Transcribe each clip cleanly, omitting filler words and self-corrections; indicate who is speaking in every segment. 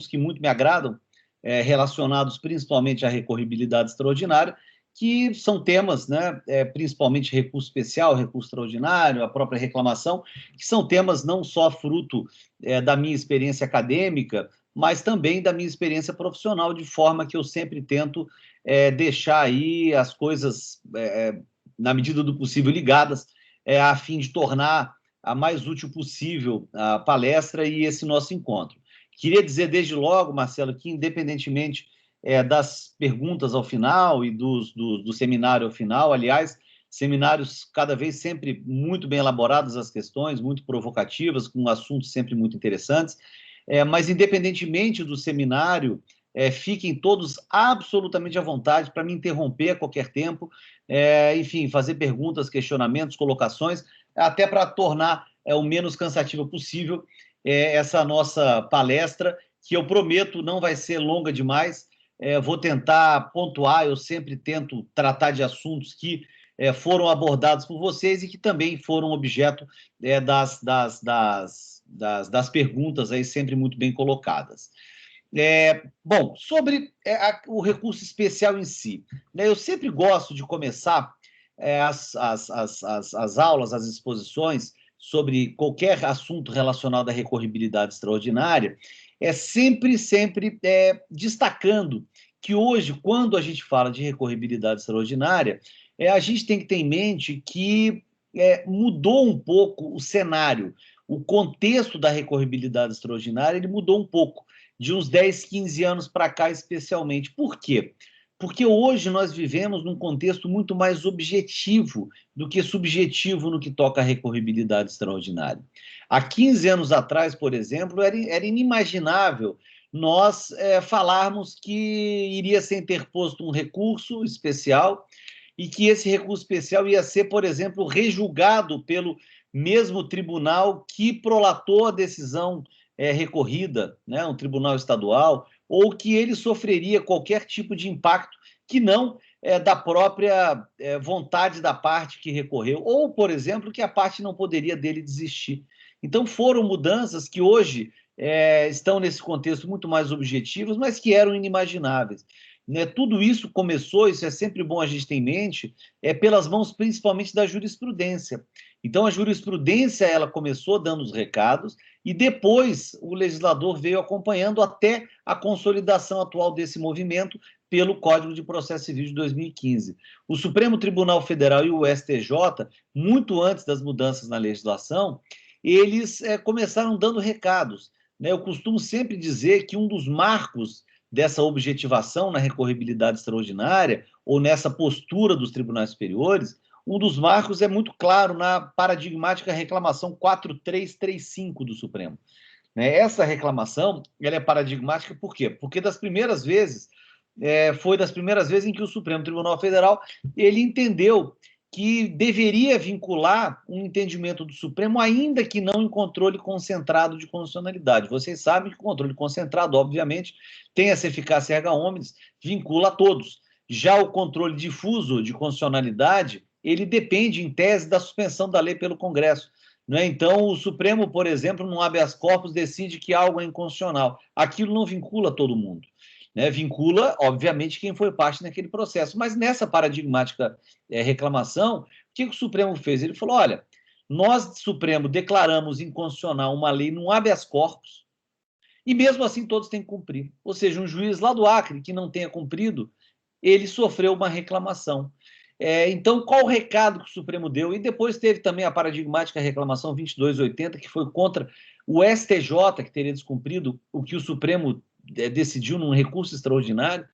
Speaker 1: que muito me agradam, relacionados principalmente à recorribilidade extraordinária, que são temas, né, principalmente recurso especial, recurso extraordinário, a própria reclamação, que são temas não só fruto da minha experiência acadêmica, mas também da minha experiência profissional, de forma que eu sempre tento deixar aí as coisas, na medida do possível, ligadas, a fim de tornar a mais útil possível a palestra e esse nosso encontro. Queria dizer desde logo, Marcelo, que independentemente das perguntas ao final e do seminário ao final, aliás, seminários cada vez sempre muito bem elaborados as questões, muito provocativas, com assuntos sempre muito interessantes, mas independentemente do seminário, fiquem todos absolutamente à vontade para me interromper a qualquer tempo, enfim, fazer perguntas, questionamentos, colocações, até para tornar o menos cansativa possível essa nossa palestra, que eu prometo não vai ser longa demais. Vou tentar pontuar, eu sempre tento tratar de assuntos que foram abordados por vocês e que também foram objeto das perguntas aí sempre muito bem colocadas. Bom, sobre o recurso especial em si, né, eu sempre gosto de começar as aulas, as exposições sobre qualquer assunto relacionado à recorribilidade extraordinária, sempre destacando que hoje, quando a gente fala de recorribilidade extraordinária, a gente tem que ter em mente que mudou um pouco o cenário, o contexto da recorribilidade extraordinária, ele mudou um pouco, de uns 10, 15 anos para cá especialmente. Por quê? Porque hoje nós vivemos num contexto muito mais objetivo do que subjetivo no que toca à recorribilidade extraordinária. Há 15 anos atrás, por exemplo, era inimaginável nós falarmos que iria ser interposto um recurso especial e que esse recurso especial ia ser, por exemplo, rejulgado pelo mesmo tribunal que prolatou a decisão recorrida, né, um tribunal estadual, ou que ele sofreria qualquer tipo de impacto que não da própria vontade da parte que recorreu, ou, por exemplo, que a parte não poderia dele desistir. Então, foram mudanças que hoje estão nesse contexto muito mais objetivos, mas que eram inimagináveis. Né? Tudo isso começou, isso é sempre bom a gente ter em mente, pelas mãos principalmente da jurisprudência. Então, a jurisprudência ela começou dando os recados e depois o legislador veio acompanhando até a consolidação atual desse movimento pelo Código de Processo Civil de 2015. O Supremo Tribunal Federal e o STJ, muito antes das mudanças na legislação, eles começaram dando recados. Né? Eu costumo sempre dizer que um dos marcos dessa objetivação na recorribilidade extraordinária ou nessa postura dos tribunais superiores, um dos marcos é muito claro na paradigmática reclamação 4335 do Supremo. Essa reclamação ela é paradigmática por quê? Porque das primeiras vezes, foi das primeiras vezes em que o Supremo Tribunal Federal ele entendeu que deveria vincular um entendimento do Supremo, ainda que não em controle concentrado de constitucionalidade. Vocês sabem que o controle concentrado, obviamente, tem essa eficácia erga omnes, vincula a todos. Já o controle difuso de constitucionalidade, ele depende, em tese, da suspensão da lei pelo Congresso. Então, o Supremo, por exemplo, no habeas corpus, decide que algo é inconstitucional. Aquilo não vincula todo mundo. Vincula, obviamente, quem foi parte naquele processo. Mas nessa paradigmática reclamação, o que o Supremo fez? Ele falou, olha, nós, Supremo, declaramos inconstitucional uma lei num habeas corpus e mesmo assim todos têm que cumprir. Ou seja, um juiz lá do Acre que não tenha cumprido, ele sofreu uma reclamação. Então, qual o recado que o Supremo deu? E depois teve também a paradigmática reclamação 2280, que foi contra o STJ, que teria descumprido o que o Supremo decidiu num recurso extraordinário,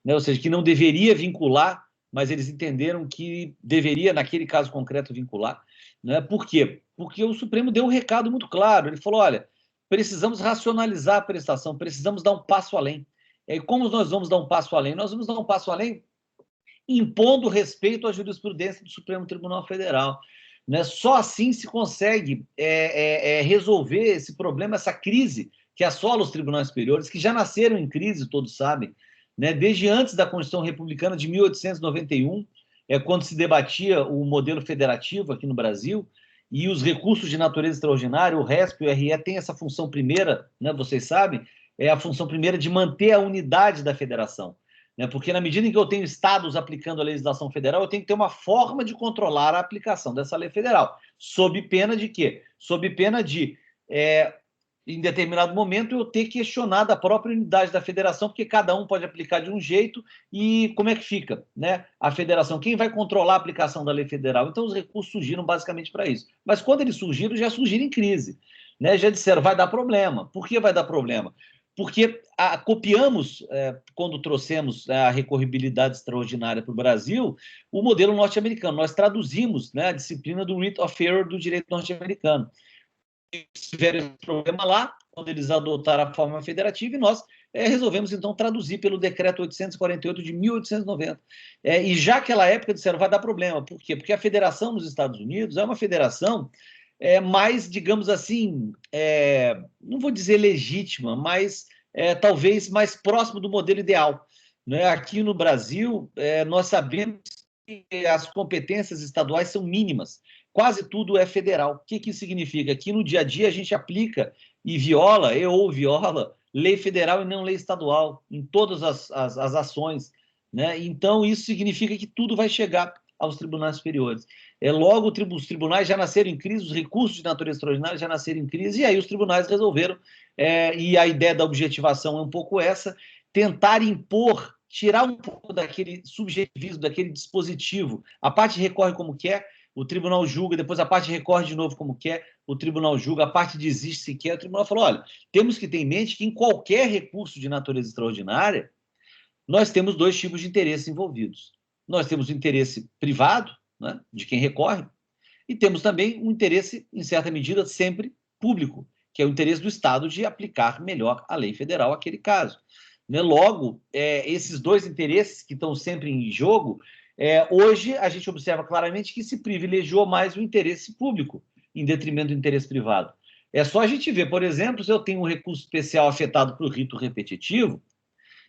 Speaker 1: né? Ou seja, que não deveria vincular, mas eles entenderam que deveria, naquele caso concreto, vincular. Né? Por quê? Porque o Supremo deu um recado muito claro. Ele falou, olha, precisamos racionalizar a prestação, precisamos dar um passo além. E como nós vamos dar um passo além? Nós vamos dar um passo além impondo respeito à jurisprudência do Supremo Tribunal Federal. Né? Só assim se consegue resolver esse problema, essa crise que assola os tribunais superiores, que já nasceram em crise, todos sabem, né? Desde antes da Constituição Republicana de 1891, quando se debatia o modelo federativo aqui no Brasil, e os recursos de natureza extraordinária, o RESP e o RE têm essa função primeira, né, vocês sabem, é a função primeira de manter a unidade da federação, né? Porque na medida em que eu tenho estados aplicando a legislação federal, eu tenho que ter uma forma de controlar a aplicação dessa lei federal, sob pena de quê? Sob pena de, em determinado momento, eu ter questionado a própria unidade da federação, porque cada um pode aplicar de um jeito, e como é que fica, né? A federação, quem vai controlar a aplicação da lei federal? Então, os recursos surgiram basicamente para isso. Mas quando eles surgiram, já surgiram em crise, né? Já disseram, vai dar problema. Por que vai dar problema? Porque copiamos, quando trouxemos a recorribilidade extraordinária para o Brasil, o modelo norte-americano. Nós traduzimos, né, a disciplina do writ of error do direito norte-americano. Tiveram esse problema lá, quando eles adotaram a forma federativa, e nós resolvemos, então, traduzir pelo decreto 848 de 1890. E já naquela época disseram, vai dar problema. Por quê? Porque a federação nos Estados Unidos é uma federação mais, digamos assim, não vou dizer legítima, mas talvez mais próximo do modelo ideal, né? Aqui no Brasil, nós sabemos que as competências estaduais são mínimas, quase tudo é federal. O que isso significa? Que no dia a dia a gente aplica e viola lei federal e não lei estadual em todas as ações, né? Então, isso significa que tudo vai chegar aos tribunais superiores. Logo, os tribunais já nasceram em crise, os recursos de natureza extraordinária já nasceram em crise, e aí os tribunais resolveram, e a ideia da objetivação é um pouco essa, tentar impor, tirar um pouco daquele subjetivismo, daquele dispositivo. A parte recorre como quer, o tribunal julga, depois a parte recorre de novo como quer, o tribunal julga, a parte desiste se quer, o tribunal falou, olha, temos que ter em mente que em qualquer recurso de natureza extraordinária, nós temos dois tipos de interesses envolvidos. Nós temos o interesse privado, né, de quem recorre, e temos também um interesse, em certa medida, sempre público, que é o interesse do Estado de aplicar melhor a lei federal àquele caso. Né? Logo, esses dois interesses que estão sempre em jogo, hoje a gente observa claramente que se privilegiou mais o interesse público em detrimento do interesse privado. É só a gente ver, por exemplo, se eu tenho um recurso especial afetado por rito repetitivo,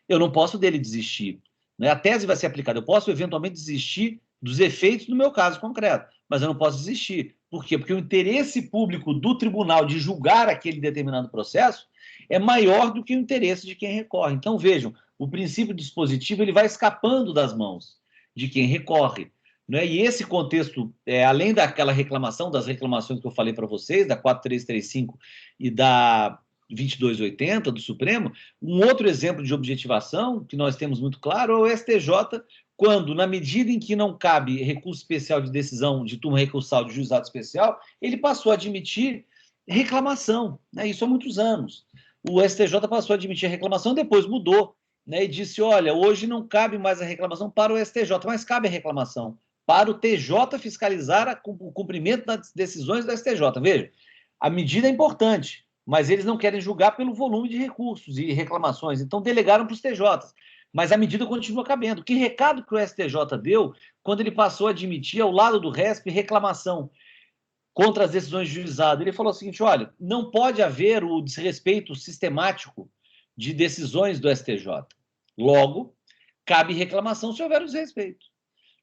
Speaker 1: eu não posso dele desistir, né? A tese vai ser aplicada, eu posso eventualmente desistir dos efeitos no meu caso concreto, mas eu não posso desistir. Por quê? Porque o interesse público do tribunal de julgar aquele determinado processo é maior do que o interesse de quem recorre. Então, vejam, o princípio dispositivo ele vai escapando das mãos de quem recorre, né? E esse contexto, além daquela reclamação, das reclamações que eu falei para vocês, da 4335 e da 2280 do Supremo, um outro exemplo de objetivação que nós temos muito claro é o STJ, quando, na medida em que não cabe recurso especial de decisão de turma recursal de juizado especial, ele passou a admitir reclamação, né? Isso há muitos anos. O STJ passou a admitir reclamação, depois mudou, né? E disse, olha, hoje não cabe mais a reclamação para o STJ, mas cabe a reclamação para o TJ fiscalizar o cumprimento das decisões do STJ. Veja, a medida é importante, mas eles não querem julgar pelo volume de recursos e reclamações, então delegaram para os TJs. Mas a medida continua cabendo. Que recado que o STJ deu quando ele passou a admitir, ao lado do RESP, reclamação contra as decisões de juizado? Ele falou o seguinte, olha, não pode haver o desrespeito sistemático de decisões do STJ. Logo, cabe reclamação se houver o desrespeito.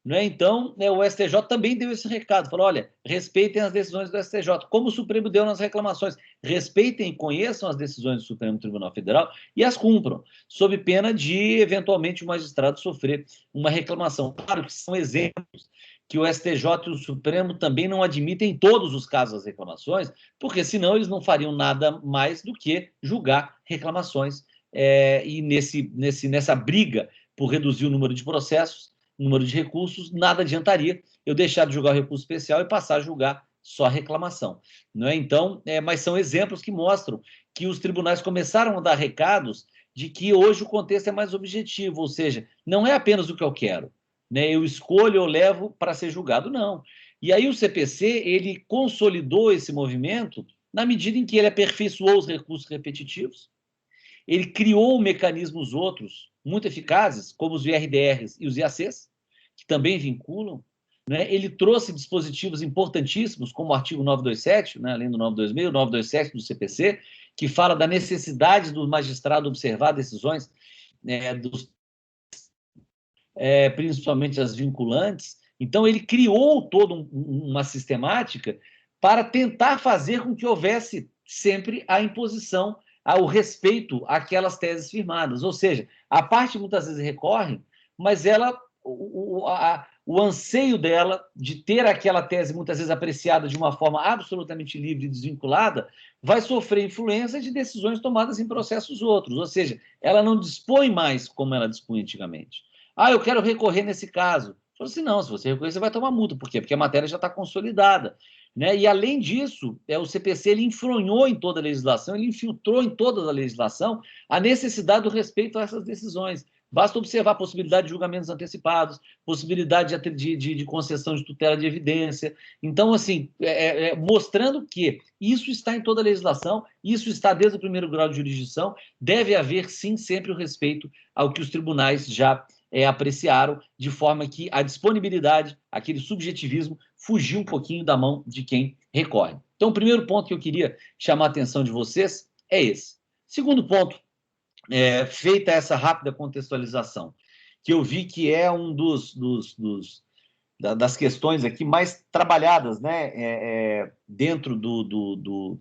Speaker 1: Né? Então, o STJ também deu esse recado, falou, olha, respeitem as decisões do STJ, como o Supremo deu nas reclamações, respeitem e conheçam as decisões do Supremo Tribunal Federal e as cumpram, sob pena de, eventualmente, o magistrado sofrer uma reclamação. Claro que são exemplos que o STJ e o Supremo também não admitem em todos os casos as reclamações, porque senão eles não fariam nada mais do que julgar reclamações, e nessa briga por reduzir o número de processos, número de recursos, nada adiantaria eu deixar de julgar o recurso especial e passar a julgar só a reclamação. Não é? Então, mas são exemplos que mostram que os tribunais começaram a dar recados de que hoje o contexto é mais objetivo, ou seja, não é apenas o que eu quero, né? Eu escolho, eu levo para ser julgado, não. E aí o CPC, ele consolidou esse movimento na medida em que ele aperfeiçoou os recursos repetitivos, ele criou mecanismos outros muito eficazes, como os IRDRs e os IACs, que também vinculam, né? Ele trouxe dispositivos importantíssimos, como o artigo 927, né? Além do 926, o 927 do CPC, que fala da necessidade do magistrado observar decisões, né, principalmente as vinculantes. Então, ele criou toda uma sistemática para tentar fazer com que houvesse sempre a imposição, o respeito àquelas teses firmadas. Ou seja, a parte muitas vezes recorre, mas o anseio dela de ter aquela tese muitas vezes apreciada de uma forma absolutamente livre e desvinculada vai sofrer influência de decisões tomadas em processos outros. Ou seja, ela não dispõe mais como ela dispunha antigamente. Eu quero recorrer nesse caso. Falou assim, não, se você recorrer, você vai tomar multa. Por quê? Porque a matéria já está consolidada. Né? E, além disso, o CPC ele enfronhou em toda a legislação, ele infiltrou em toda a legislação a necessidade do respeito a essas decisões. Basta observar a possibilidade de julgamentos antecipados, possibilidade de concessão de tutela de evidência. Então, assim, mostrando que isso está em toda a legislação, isso está desde o primeiro grau de jurisdição, deve haver, sim, sempre o respeito ao que os tribunais já apreciaram, de forma que a disponibilidade, aquele subjetivismo, fugiu um pouquinho da mão de quem recorre. Então, o primeiro ponto que eu queria chamar a atenção de vocês é esse. Segundo ponto, feita essa rápida contextualização, que eu vi que é um das questões aqui mais trabalhadas, né, dentro do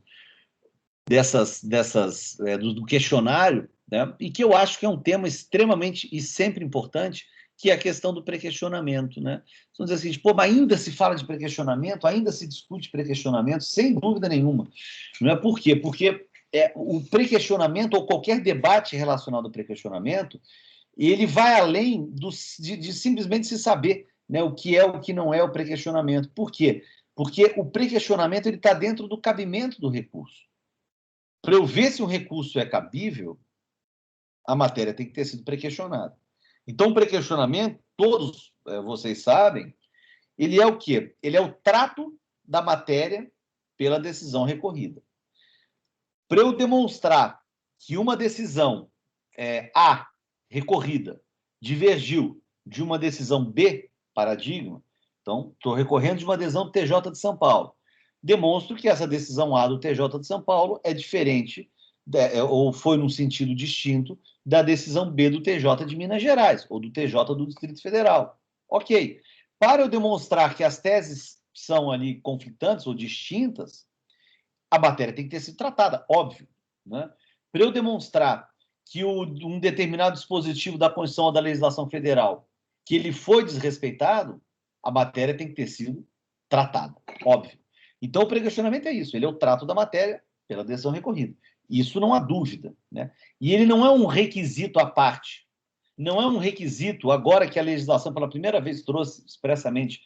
Speaker 1: questionário, né, e que eu acho que é um tema extremamente e sempre importante, que é a questão do pré-questionamento. Né? Vamos dizer assim, mas ainda se fala de pré-questionamento, ainda se discute pré-questionamento, sem dúvida nenhuma. Não é por quê? Porque o pré-questionamento, ou qualquer debate relacionado ao pré-questionamento, ele vai além de simplesmente se saber, né, o que é o que não é o pré-questionamento. Por quê? Porque o pré-questionamento está dentro do cabimento do recurso. Para eu ver se um recurso é cabível, a matéria tem que ter sido pré-questionada. Então, o pré-questionamento, todos vocês sabem, ele é o quê? Ele é o trato da matéria pela decisão recorrida. Para eu demonstrar que uma decisão A, recorrida, divergiu de uma decisão B, paradigma, então, estou recorrendo de uma decisão do TJ de São Paulo. Demonstro que essa decisão A do TJ de São Paulo é diferente, ou foi num sentido distinto, da decisão B do TJ de Minas Gerais, ou do TJ do Distrito Federal. Ok. Para eu demonstrar que as teses são ali conflitantes ou distintas, a matéria tem que ter sido tratada, óbvio. Né? Para eu demonstrar que um determinado dispositivo da Constituição ou da legislação federal, que ele foi desrespeitado, a matéria tem que ter sido tratada, óbvio. Então, o pré-questionamento é isso, ele é o trato da matéria pela decisão recorrida. Isso não há dúvida. Né? E ele não é um requisito à parte. Não é um requisito, agora que a legislação pela primeira vez trouxe expressamente,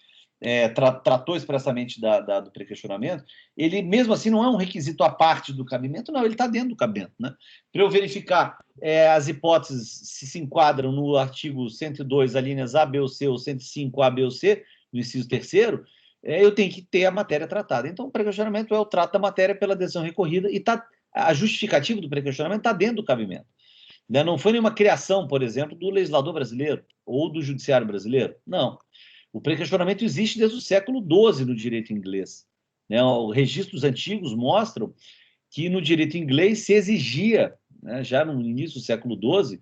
Speaker 1: tratou expressamente do pré-questionamento, ele mesmo assim não é um requisito à parte do cabimento, não, ele está dentro do cabimento. Né? Para eu verificar as hipóteses se enquadram no artigo 102, alíneas A, B ou C, ou 105, A, B ou C, no inciso 3º, eu tenho que ter a matéria tratada. Então, o pré-questionamento é o trato da matéria pela decisão recorrida e a justificativa do pré-questionamento está dentro do cabimento. Né? Não foi nenhuma criação, por exemplo, do legislador brasileiro ou do judiciário brasileiro. Não. O pré-questionamento existe desde o século XII no direito inglês. Né? Os registros antigos mostram que no direito inglês se exigia, né, já no início do século XII,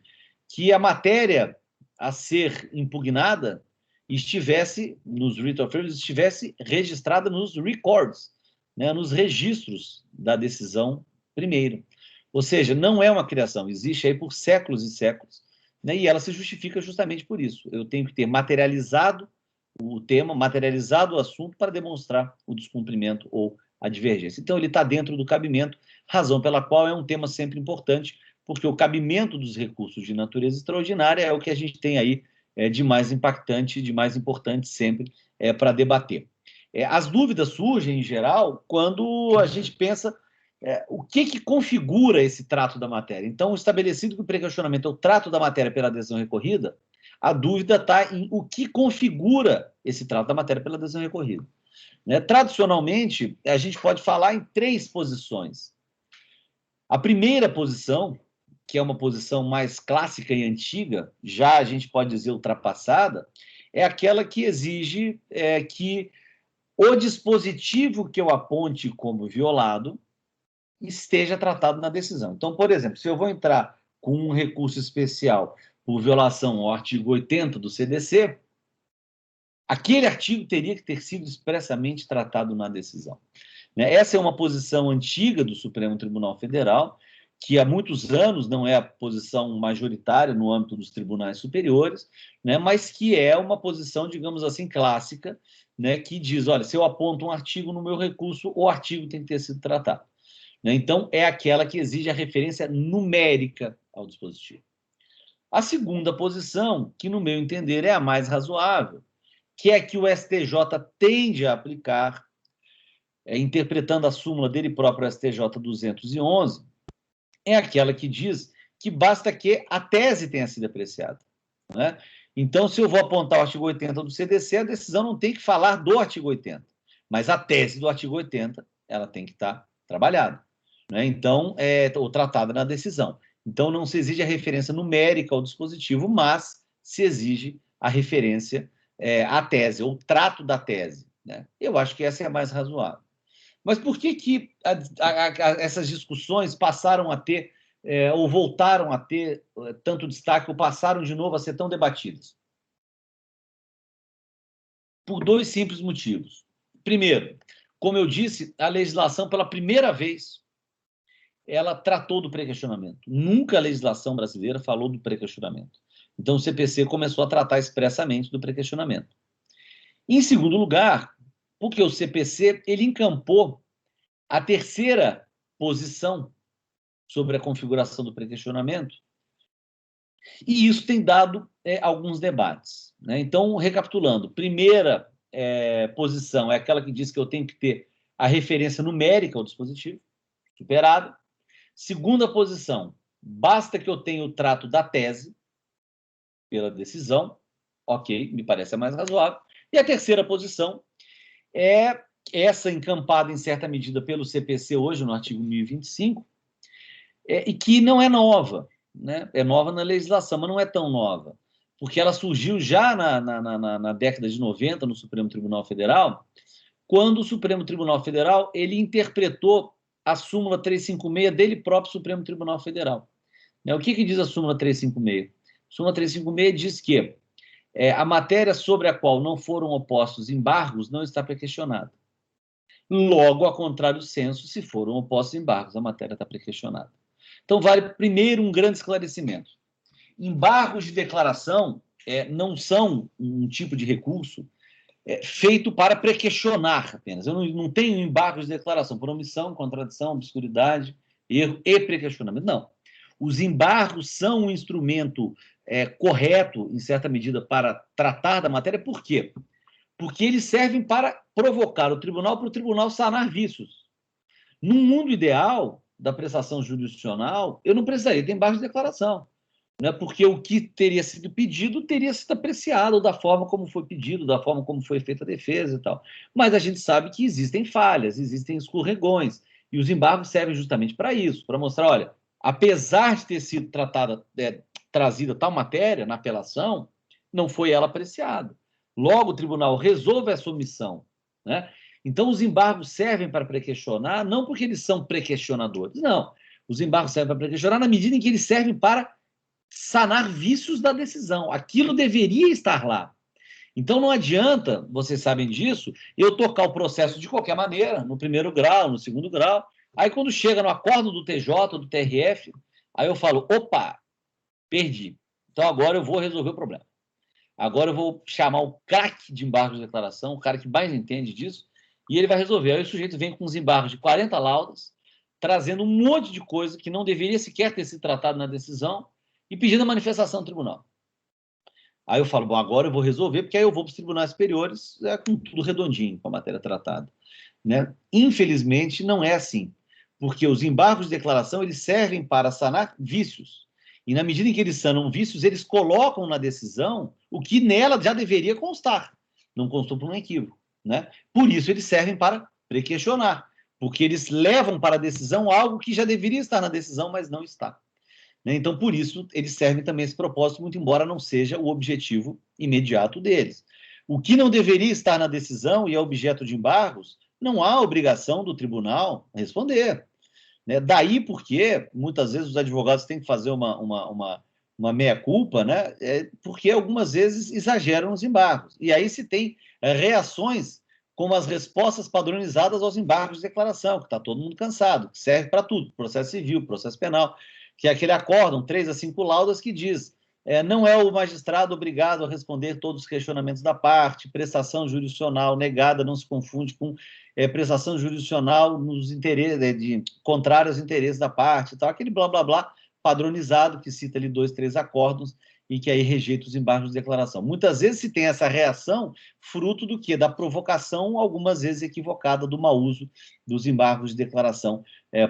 Speaker 1: que a matéria a ser impugnada estivesse, nos writ of errors, estivesse registrada nos records, né, nos registros da decisão primeira. Ou seja, não é uma criação, existe aí por séculos e séculos, né, e ela se justifica justamente por isso. Eu tenho que ter materializado o tema, materializado o assunto para demonstrar o descumprimento ou a divergência. Então, ele está dentro do cabimento, razão pela qual é um tema sempre importante, porque o cabimento dos recursos de natureza extraordinária é o que a gente tem aí de mais impactante, de mais importante sempre para debater. As dúvidas surgem, em geral, quando a gente pensa o que configura esse trato da matéria. Então, estabelecido que o pré-questionamento é o trato da matéria pela decisão recorrida, a dúvida está em o que configura esse trato da matéria pela decisão recorrida. Né? Tradicionalmente, a gente pode falar em 3 posições. A primeira posição, que é uma posição mais clássica e antiga, já a gente pode dizer ultrapassada, é aquela que exige que o dispositivo que eu aponte como violado esteja tratado na decisão. Então, por exemplo, se eu vou entrar com um recurso especial por violação ao artigo 80 do CDC, aquele artigo teria que ter sido expressamente tratado na decisão. Essa é uma posição antiga do Supremo Tribunal Federal, que há muitos anos não é a posição majoritária no âmbito dos tribunais superiores, né, mas que é uma posição, digamos assim, clássica, né, que diz, olha, se eu aponto um artigo no meu recurso, o artigo tem que ter sido tratado. Né? Então, é aquela que exige a referência numérica ao dispositivo. A segunda posição, que no meu entender é a mais razoável, que é que o STJ tende a aplicar, interpretando a súmula dele próprio, STJ 211, é aquela que diz que basta que a tese tenha sido apreciada. Né? Então, se eu vou apontar o artigo 80 do CDC, a decisão não tem que falar do artigo 80, mas a tese do artigo 80 ela tem que estar trabalhada. Né? Então, ou tratada na decisão. Então, não se exige a referência numérica ao dispositivo, mas se exige a referência à tese, ou trato da tese. Né? Eu acho que essa é a mais razoável. Mas por que essas discussões passaram a ter, ou voltaram a ter tanto destaque, ou passaram de novo a ser tão debatidas? Por dois simples motivos. Primeiro, como eu disse, a legislação, pela primeira vez, ela tratou do pré-questionamento. Nunca a legislação brasileira falou do pré-questionamento. Então, o CPC começou a tratar expressamente do pré-questionamento. Em segundo lugar, porque o CPC ele encampou a terceira posição sobre a configuração do pré-questionamento, e isso tem dado alguns debates. Né? Então, recapitulando, primeira posição é aquela que diz que eu tenho que ter a referência numérica ao dispositivo, superada. Segunda posição, basta que eu tenha o trato da tese pela decisão, ok, me parece a mais razoável. E a terceira posição é essa encampada em certa medida pelo CPC hoje, no artigo 1025, e que não é nova, né? É nova na legislação, mas não é tão nova, porque ela surgiu já na década de 90 no Supremo Tribunal Federal, quando o Supremo Tribunal Federal ele interpretou a súmula 356 dele próprio Supremo Tribunal Federal. Né? O que diz a súmula 356? A súmula 356 diz que a matéria sobre a qual não foram opostos embargos não está pré-questionada. Logo, a contrário senso, se foram opostos embargos, a matéria está pré-questionada. Então, vale primeiro um grande esclarecimento. Embargos de declaração não são um tipo de recurso feito para pré-questionar apenas. Eu não tenho embargos de declaração por omissão, contradição, obscuridade, erro e pré-questionamento. Não. Os embargos são um instrumento correto, em certa medida, para tratar da matéria. Por quê? Porque eles servem para provocar o tribunal para o tribunal sanar vícios. Num mundo ideal da prestação jurisdicional, eu não precisaria ter embargo de declaração, né? Porque o que teria sido pedido teria sido apreciado da forma como foi pedido, da forma como foi feita a defesa e tal. Mas a gente sabe que existem falhas, existem escorregões, e os embargos servem justamente para isso, para mostrar, olha, apesar de ter sido trazida tal matéria na apelação, não foi ela apreciada. Logo, o tribunal resolve essa omissão, né? Então, os embargos servem para pré-questionar, não porque eles são pré-questionadores, não. Os embargos servem para pré-questionar na medida em que eles servem para sanar vícios da decisão. Aquilo deveria estar lá. Então, não adianta, vocês sabem disso, eu tocar o processo de qualquer maneira, no primeiro grau, no segundo grau. Aí, quando chega no acordo do TJ, do TRF, aí eu falo, opa, perdi. Então, agora eu vou resolver o problema. Agora eu vou chamar o craque de embargos de declaração, o cara que mais entende disso, e ele vai resolver. Aí o sujeito vem com uns embargos de 40 laudas, trazendo um monte de coisa que não deveria sequer ter sido tratado na decisão e pedindo a manifestação do tribunal. Aí eu falo, bom, agora eu vou resolver, porque aí eu vou para os tribunais superiores com tudo redondinho, com a matéria tratada. Né? Infelizmente, não é assim, porque os embargos de declaração eles servem para sanar vícios. E na medida em que eles sanam vícios, eles colocam na decisão o que nela já deveria constar. Não constou por um equívoco. Né? Por isso, eles servem para pré-questionar, porque eles levam para a decisão algo que já deveria estar na decisão, mas não está. Né? Então, por isso, eles servem também a esse propósito, muito embora não seja o objetivo imediato deles. O que não deveria estar na decisão e é objeto de embargos, não há obrigação do tribunal responder. Né? Daí porque, muitas vezes, os advogados têm que fazer uma meia-culpa, né? Porque algumas vezes exageram os embargos. E aí se tem reações como as respostas padronizadas aos embargos de declaração, que está todo mundo cansado, que serve para tudo, processo civil, processo penal, que é aquele acórdão, 3 a 5 laudas, que diz: não é o magistrado obrigado a responder todos os questionamentos da parte, prestação jurisdicional negada não se confunde com prestação jurisdicional nos interesses, contrária aos interesses da parte, tal, aquele blá, blá, blá, padronizado, que cita ali 2, 3 acórdãos, e que aí rejeita os embargos de declaração. Muitas vezes se tem essa reação fruto do quê? Da provocação, algumas vezes equivocada, do mau uso dos embargos de declaração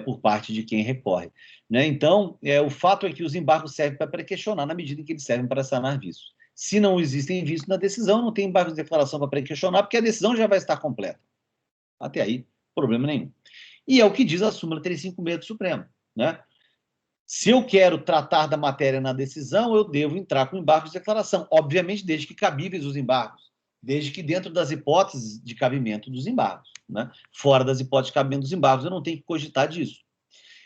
Speaker 1: por parte de quem recorre. Né? Então, o fato é que os embargos servem para pré-questionar na medida em que eles servem para sanar vícios. Se não existem vícios na decisão, não tem embargos de declaração para pré-questionar, porque a decisão já vai estar completa. Até aí, problema nenhum. E é o que diz a súmula 356 do Supremo, né? Se eu quero tratar da matéria na decisão, eu devo entrar com embargos de declaração. Obviamente, desde que cabíveis os embargos. Desde que dentro das hipóteses de cabimento dos embargos. Né? Fora das hipóteses de cabimento dos embargos, eu não tenho que cogitar disso.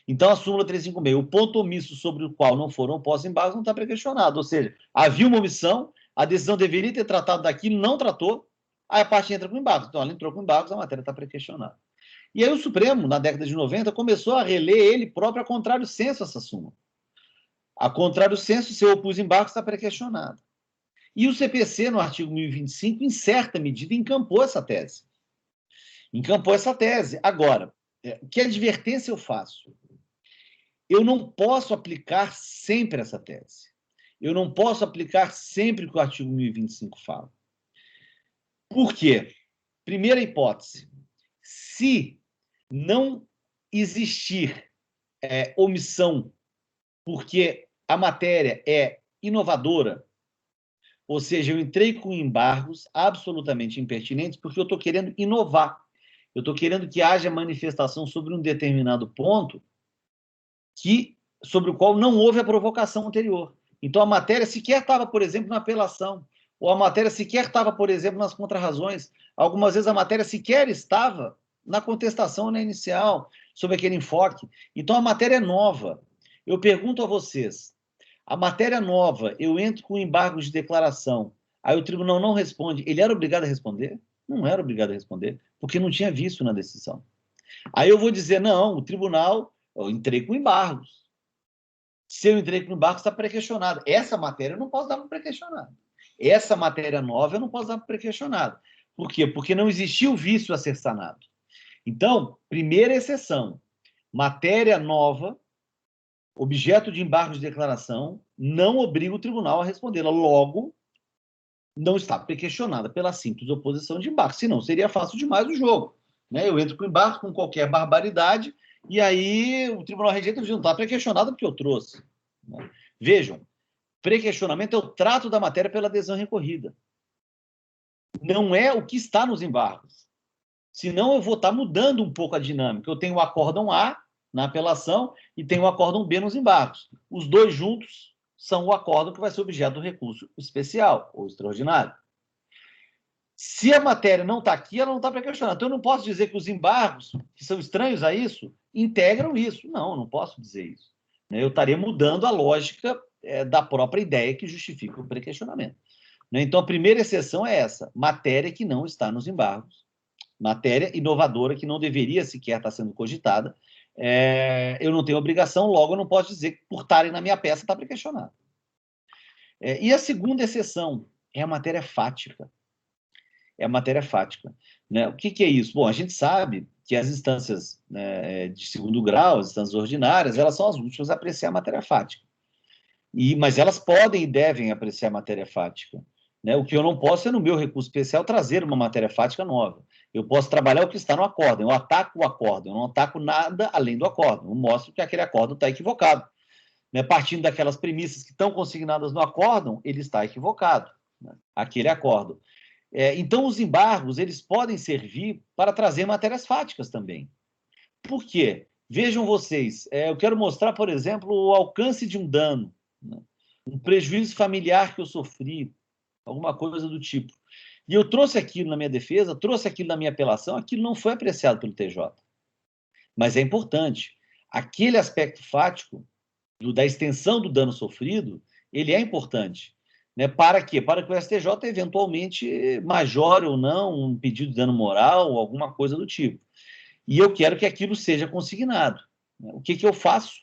Speaker 1: Então, a súmula 356, o ponto omisso sobre o qual não foram postos embargos não está pré-questionado. Ou seja, havia uma omissão, a decisão deveria ter tratado daquilo, não tratou, aí a parte entra com embargos. Então, ela entrou com embargos, a matéria está pré-questionada. E aí o Supremo, na década de 90, começou a reler ele próprio a contrário senso essa súmula. A contrário senso, se eu opus embargo, está pré-questionado. E o CPC, no artigo 1025, em certa medida, encampou essa tese. Agora, que advertência eu faço? Eu não posso aplicar sempre essa tese. Eu não posso aplicar sempre o que o artigo 1025 fala. Por quê? Primeira hipótese. Se não existir omissão porque a matéria é inovadora, ou seja, eu entrei com embargos absolutamente impertinentes porque eu estou querendo inovar. Eu estou querendo que haja manifestação sobre um determinado ponto sobre o qual não houve a provocação anterior. Então, a matéria sequer estava, por exemplo, na apelação, ou a matéria sequer estava, por exemplo, nas contrarrazões. Algumas vezes a matéria sequer estava na contestação na inicial, sobre aquele enfoque. Então, a matéria é nova. Eu pergunto a vocês, a matéria nova, eu entro com embargos de declaração, aí o tribunal não responde, ele era obrigado a responder? Não era obrigado a responder, porque não tinha visto na decisão. Aí eu vou dizer, não, o tribunal, eu entrei com embargos. Se eu entrei com embargos, está pré-questionado. Essa matéria eu não posso dar para pré-questionado. Essa matéria nova eu não posso dar para pré-questionado. Por quê? Porque não existia o vício a ser sanado. Então, primeira exceção, matéria nova, objeto de embargos de declaração, não obriga o tribunal a respondê-la. Logo, não está pré-questionada pela simples oposição de embargo. Senão, seria fácil demais o jogo. Né? Eu entro com embargo com qualquer barbaridade e aí o tribunal rejeita e não está pré-questionado porque eu trouxe. Né? Vejam, pré-questionamento é o trato da matéria pela adesão recorrida. Não é o que está nos embargos. Senão eu vou estar mudando um pouco a dinâmica. Eu tenho o acórdão A na apelação e tenho o acórdão B nos embargos. Os dois juntos são o acórdão que vai ser objeto do recurso especial ou extraordinário. Se a matéria não está aqui, ela não está pré-questionada. Então, eu não posso dizer que os embargos, que são estranhos a isso, integram isso. Não, eu não posso dizer isso. Eu estaria mudando a lógica da própria ideia que justifica o pré-questionamento. Então, a primeira exceção é essa, matéria que não está nos embargos, matéria inovadora que não deveria sequer estar sendo cogitada, eu não tenho obrigação, logo eu não posso dizer que por estarem na minha peça está pré-questionado. E a segunda exceção é a matéria fática. É a matéria fática. Né? O que é isso? Bom, a gente sabe que as instâncias de segundo grau, as instâncias ordinárias, elas são as últimas a apreciar a matéria fática. Mas elas podem e devem apreciar a matéria fática. Né? O que eu não posso é, no meu recurso especial, trazer uma matéria fática nova. Eu posso trabalhar o que está no acórdão. Eu ataco o acórdão, eu não ataco nada além do acórdão. Eu mostro que aquele acórdão está equivocado. Né? Partindo daquelas premissas que estão consignadas no acórdão, ele está equivocado. Né? Aquele acórdão. Então, os embargos, eles podem servir para trazer matérias fáticas também. Por quê? Vejam vocês, eu quero mostrar, por exemplo, o alcance de um dano, né? Um prejuízo familiar que eu sofri, alguma coisa do tipo. E eu trouxe aquilo na minha defesa, trouxe aquilo na minha apelação, aquilo não foi apreciado pelo TJ. Mas é importante. Aquele aspecto fático da extensão do dano sofrido, ele é importante. né? Para quê? Para que o STJ eventualmente majore ou não um pedido de dano moral ou alguma coisa do tipo. E eu quero que aquilo seja consignado. O que eu faço?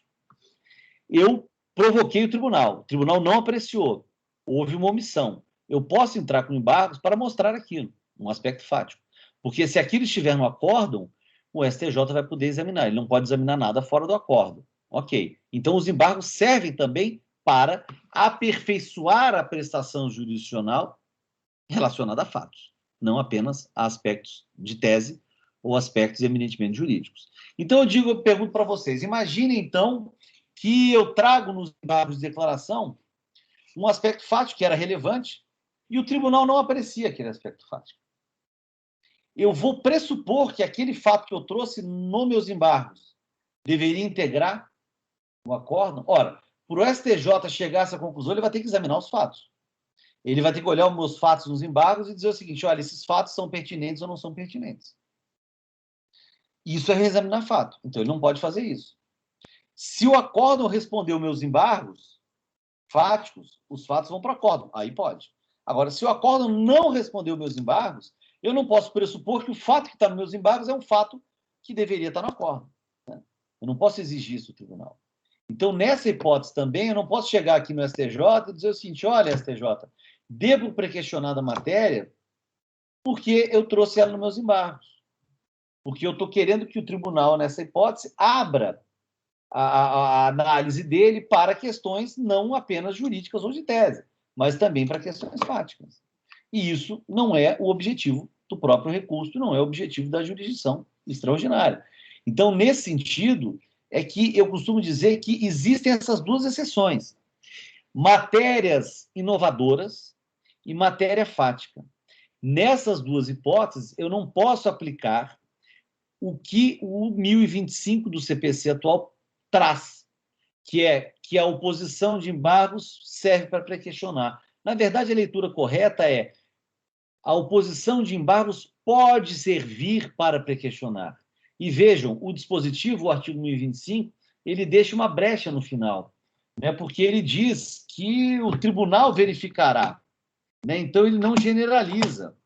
Speaker 1: Eu provoquei o tribunal não apreciou, houve uma omissão. Eu posso entrar com embargos para mostrar aquilo, um aspecto fático. Porque se aquilo estiver no acórdão, o STJ vai poder examinar, ele não pode examinar nada fora do acórdão. Ok. Então, os embargos servem também para aperfeiçoar a prestação jurisdicional relacionada a fatos, não apenas a aspectos de tese ou aspectos eminentemente jurídicos. Então, eu pergunto para vocês, imaginem, então, que eu trago nos embargos de declaração um aspecto fático que era relevante e o tribunal não aprecia aquele aspecto fático. Eu vou pressupor que aquele fato que eu trouxe nos meus embargos deveria integrar o acórdão. Ora, para o STJ chegar a essa conclusão, ele vai ter que examinar os fatos. Ele vai ter que olhar os meus fatos nos embargos e dizer o seguinte: olha, esses fatos são pertinentes ou não são pertinentes. Isso é reexaminar fato. Então, ele não pode fazer isso. Se o acórdão respondeu meus embargos fáticos, os fatos vão para o acórdão. Aí pode. Agora, se o acórdão não respondeu meus embargos, eu não posso pressupor que o fato que está nos meus embargos é um fato que deveria estar no acórdão. Né? Eu não posso exigir isso do tribunal. Então, nessa hipótese também, eu não posso chegar aqui no STJ e dizer o seguinte: olha, STJ, devo prequestionar a matéria porque eu trouxe ela nos meus embargos. Porque eu estou querendo que o tribunal, nessa hipótese, abra a análise dele para questões não apenas jurídicas ou de tese, mas também para questões fáticas. E isso não é o objetivo do próprio recurso, não é o objetivo da jurisdição extraordinária. Então, nesse sentido, é que eu costumo dizer que existem essas duas exceções: matérias inovadoras e matéria fática. Nessas duas hipóteses, eu não posso aplicar o que o 1025 do CPC atual traz, que é que a oposição de embargos serve para prequestionar. Na verdade, a leitura correta é: a oposição de embargos pode servir para prequestionar. E vejam, o dispositivo, o artigo 1025, ele deixa uma brecha no final, né? Porque ele diz que o tribunal verificará, né? Então, ele não generaliza.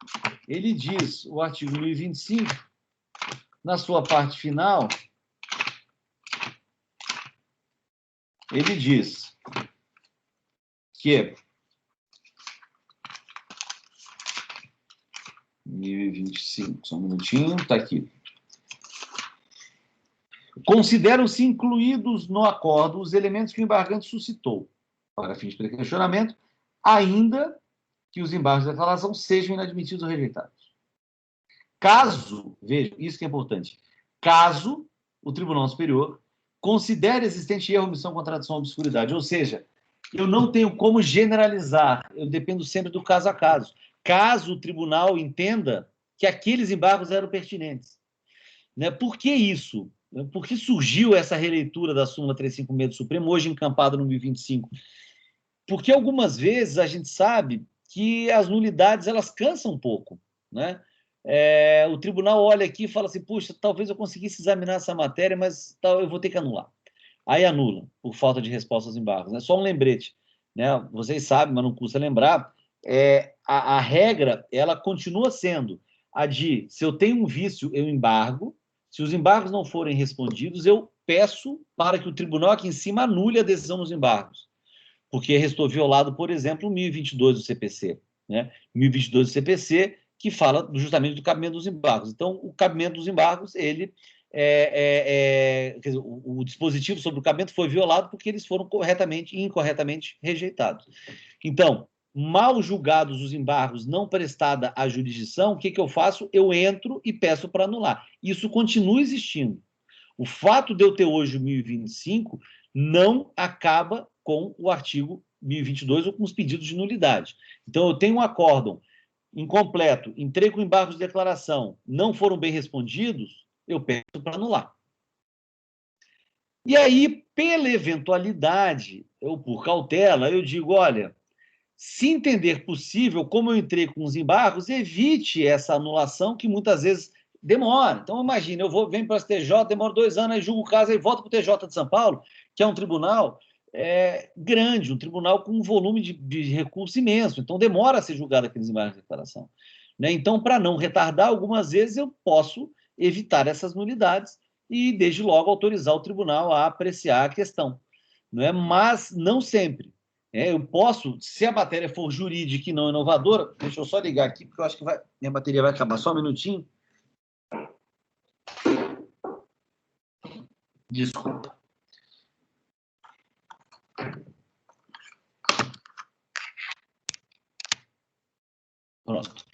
Speaker 1: Ele diz, o artigo 1025, na sua parte final, ele diz que 1025, só um minutinho, está aqui. Consideram-se incluídos no acordo os elementos que o embargante suscitou para fins de prequestionamento, ainda que os embargos de declaração sejam inadmitidos ou rejeitados. Caso, veja, isso que é importante, caso o Tribunal Superior considere existente erro, omissão, contradição ou obscuridade, ou seja, eu não tenho como generalizar, eu dependo sempre do caso a caso. Caso o tribunal entenda que aqueles embargos eram pertinentes. Né? Por que isso? Por que surgiu essa releitura da súmula 356 do Supremo, hoje encampada no 1025? Porque algumas vezes a gente sabe que as nulidades elas cansam um pouco. Né? O tribunal olha aqui e fala assim: puxa, talvez eu conseguisse examinar essa matéria, mas eu vou ter que anular. Aí anula, por falta de resposta aos embargos. Né? Só um lembrete. Né? Vocês sabem, mas não custa lembrar, a regra ela continua sendo a de: se eu tenho um vício, eu embargo. Se os embargos não forem respondidos, eu peço para que o tribunal aqui em cima anule a decisão dos embargos. Porque restou violado, por exemplo, o 1022 do CPC. Né? 1022 do CPC, que fala justamente do cabimento dos embargos. Então, o cabimento dos embargos, ele quer dizer, o dispositivo sobre o cabimento foi violado porque eles foram corretamente e incorretamente rejeitados. Então, mal julgados os embargos, não prestada a jurisdição, o que eu faço? Eu entro e peço para anular. Isso continua existindo. O fato de eu ter hoje o 1025 não acaba com o artigo 1022 ou com os pedidos de nulidade. Então, eu tenho um acórdão incompleto, entrei com embargos de declaração, não foram bem respondidos, eu peço para anular. E aí, pela eventualidade, ou por cautela, eu digo: olha, se entender possível, como eu entrei com os embargos, evite essa anulação que muitas vezes demora. Então, imagina, venho para o STJ, demora 2 anos, aí julgo o caso, aí volto para o TJ de São Paulo, que é um tribunal grande, um tribunal com um volume de recurso imenso, então demora a ser julgado aqueles embargos de declaração. Né? Então, para não retardar, algumas vezes eu posso evitar essas nulidades e, desde logo, autorizar o tribunal a apreciar a questão. Não é? Mas não sempre. Eu posso, se a matéria for jurídica e não inovadora, deixa eu só ligar aqui, porque eu acho que minha bateria vai acabar. Só um minutinho. Desculpa. Pronto.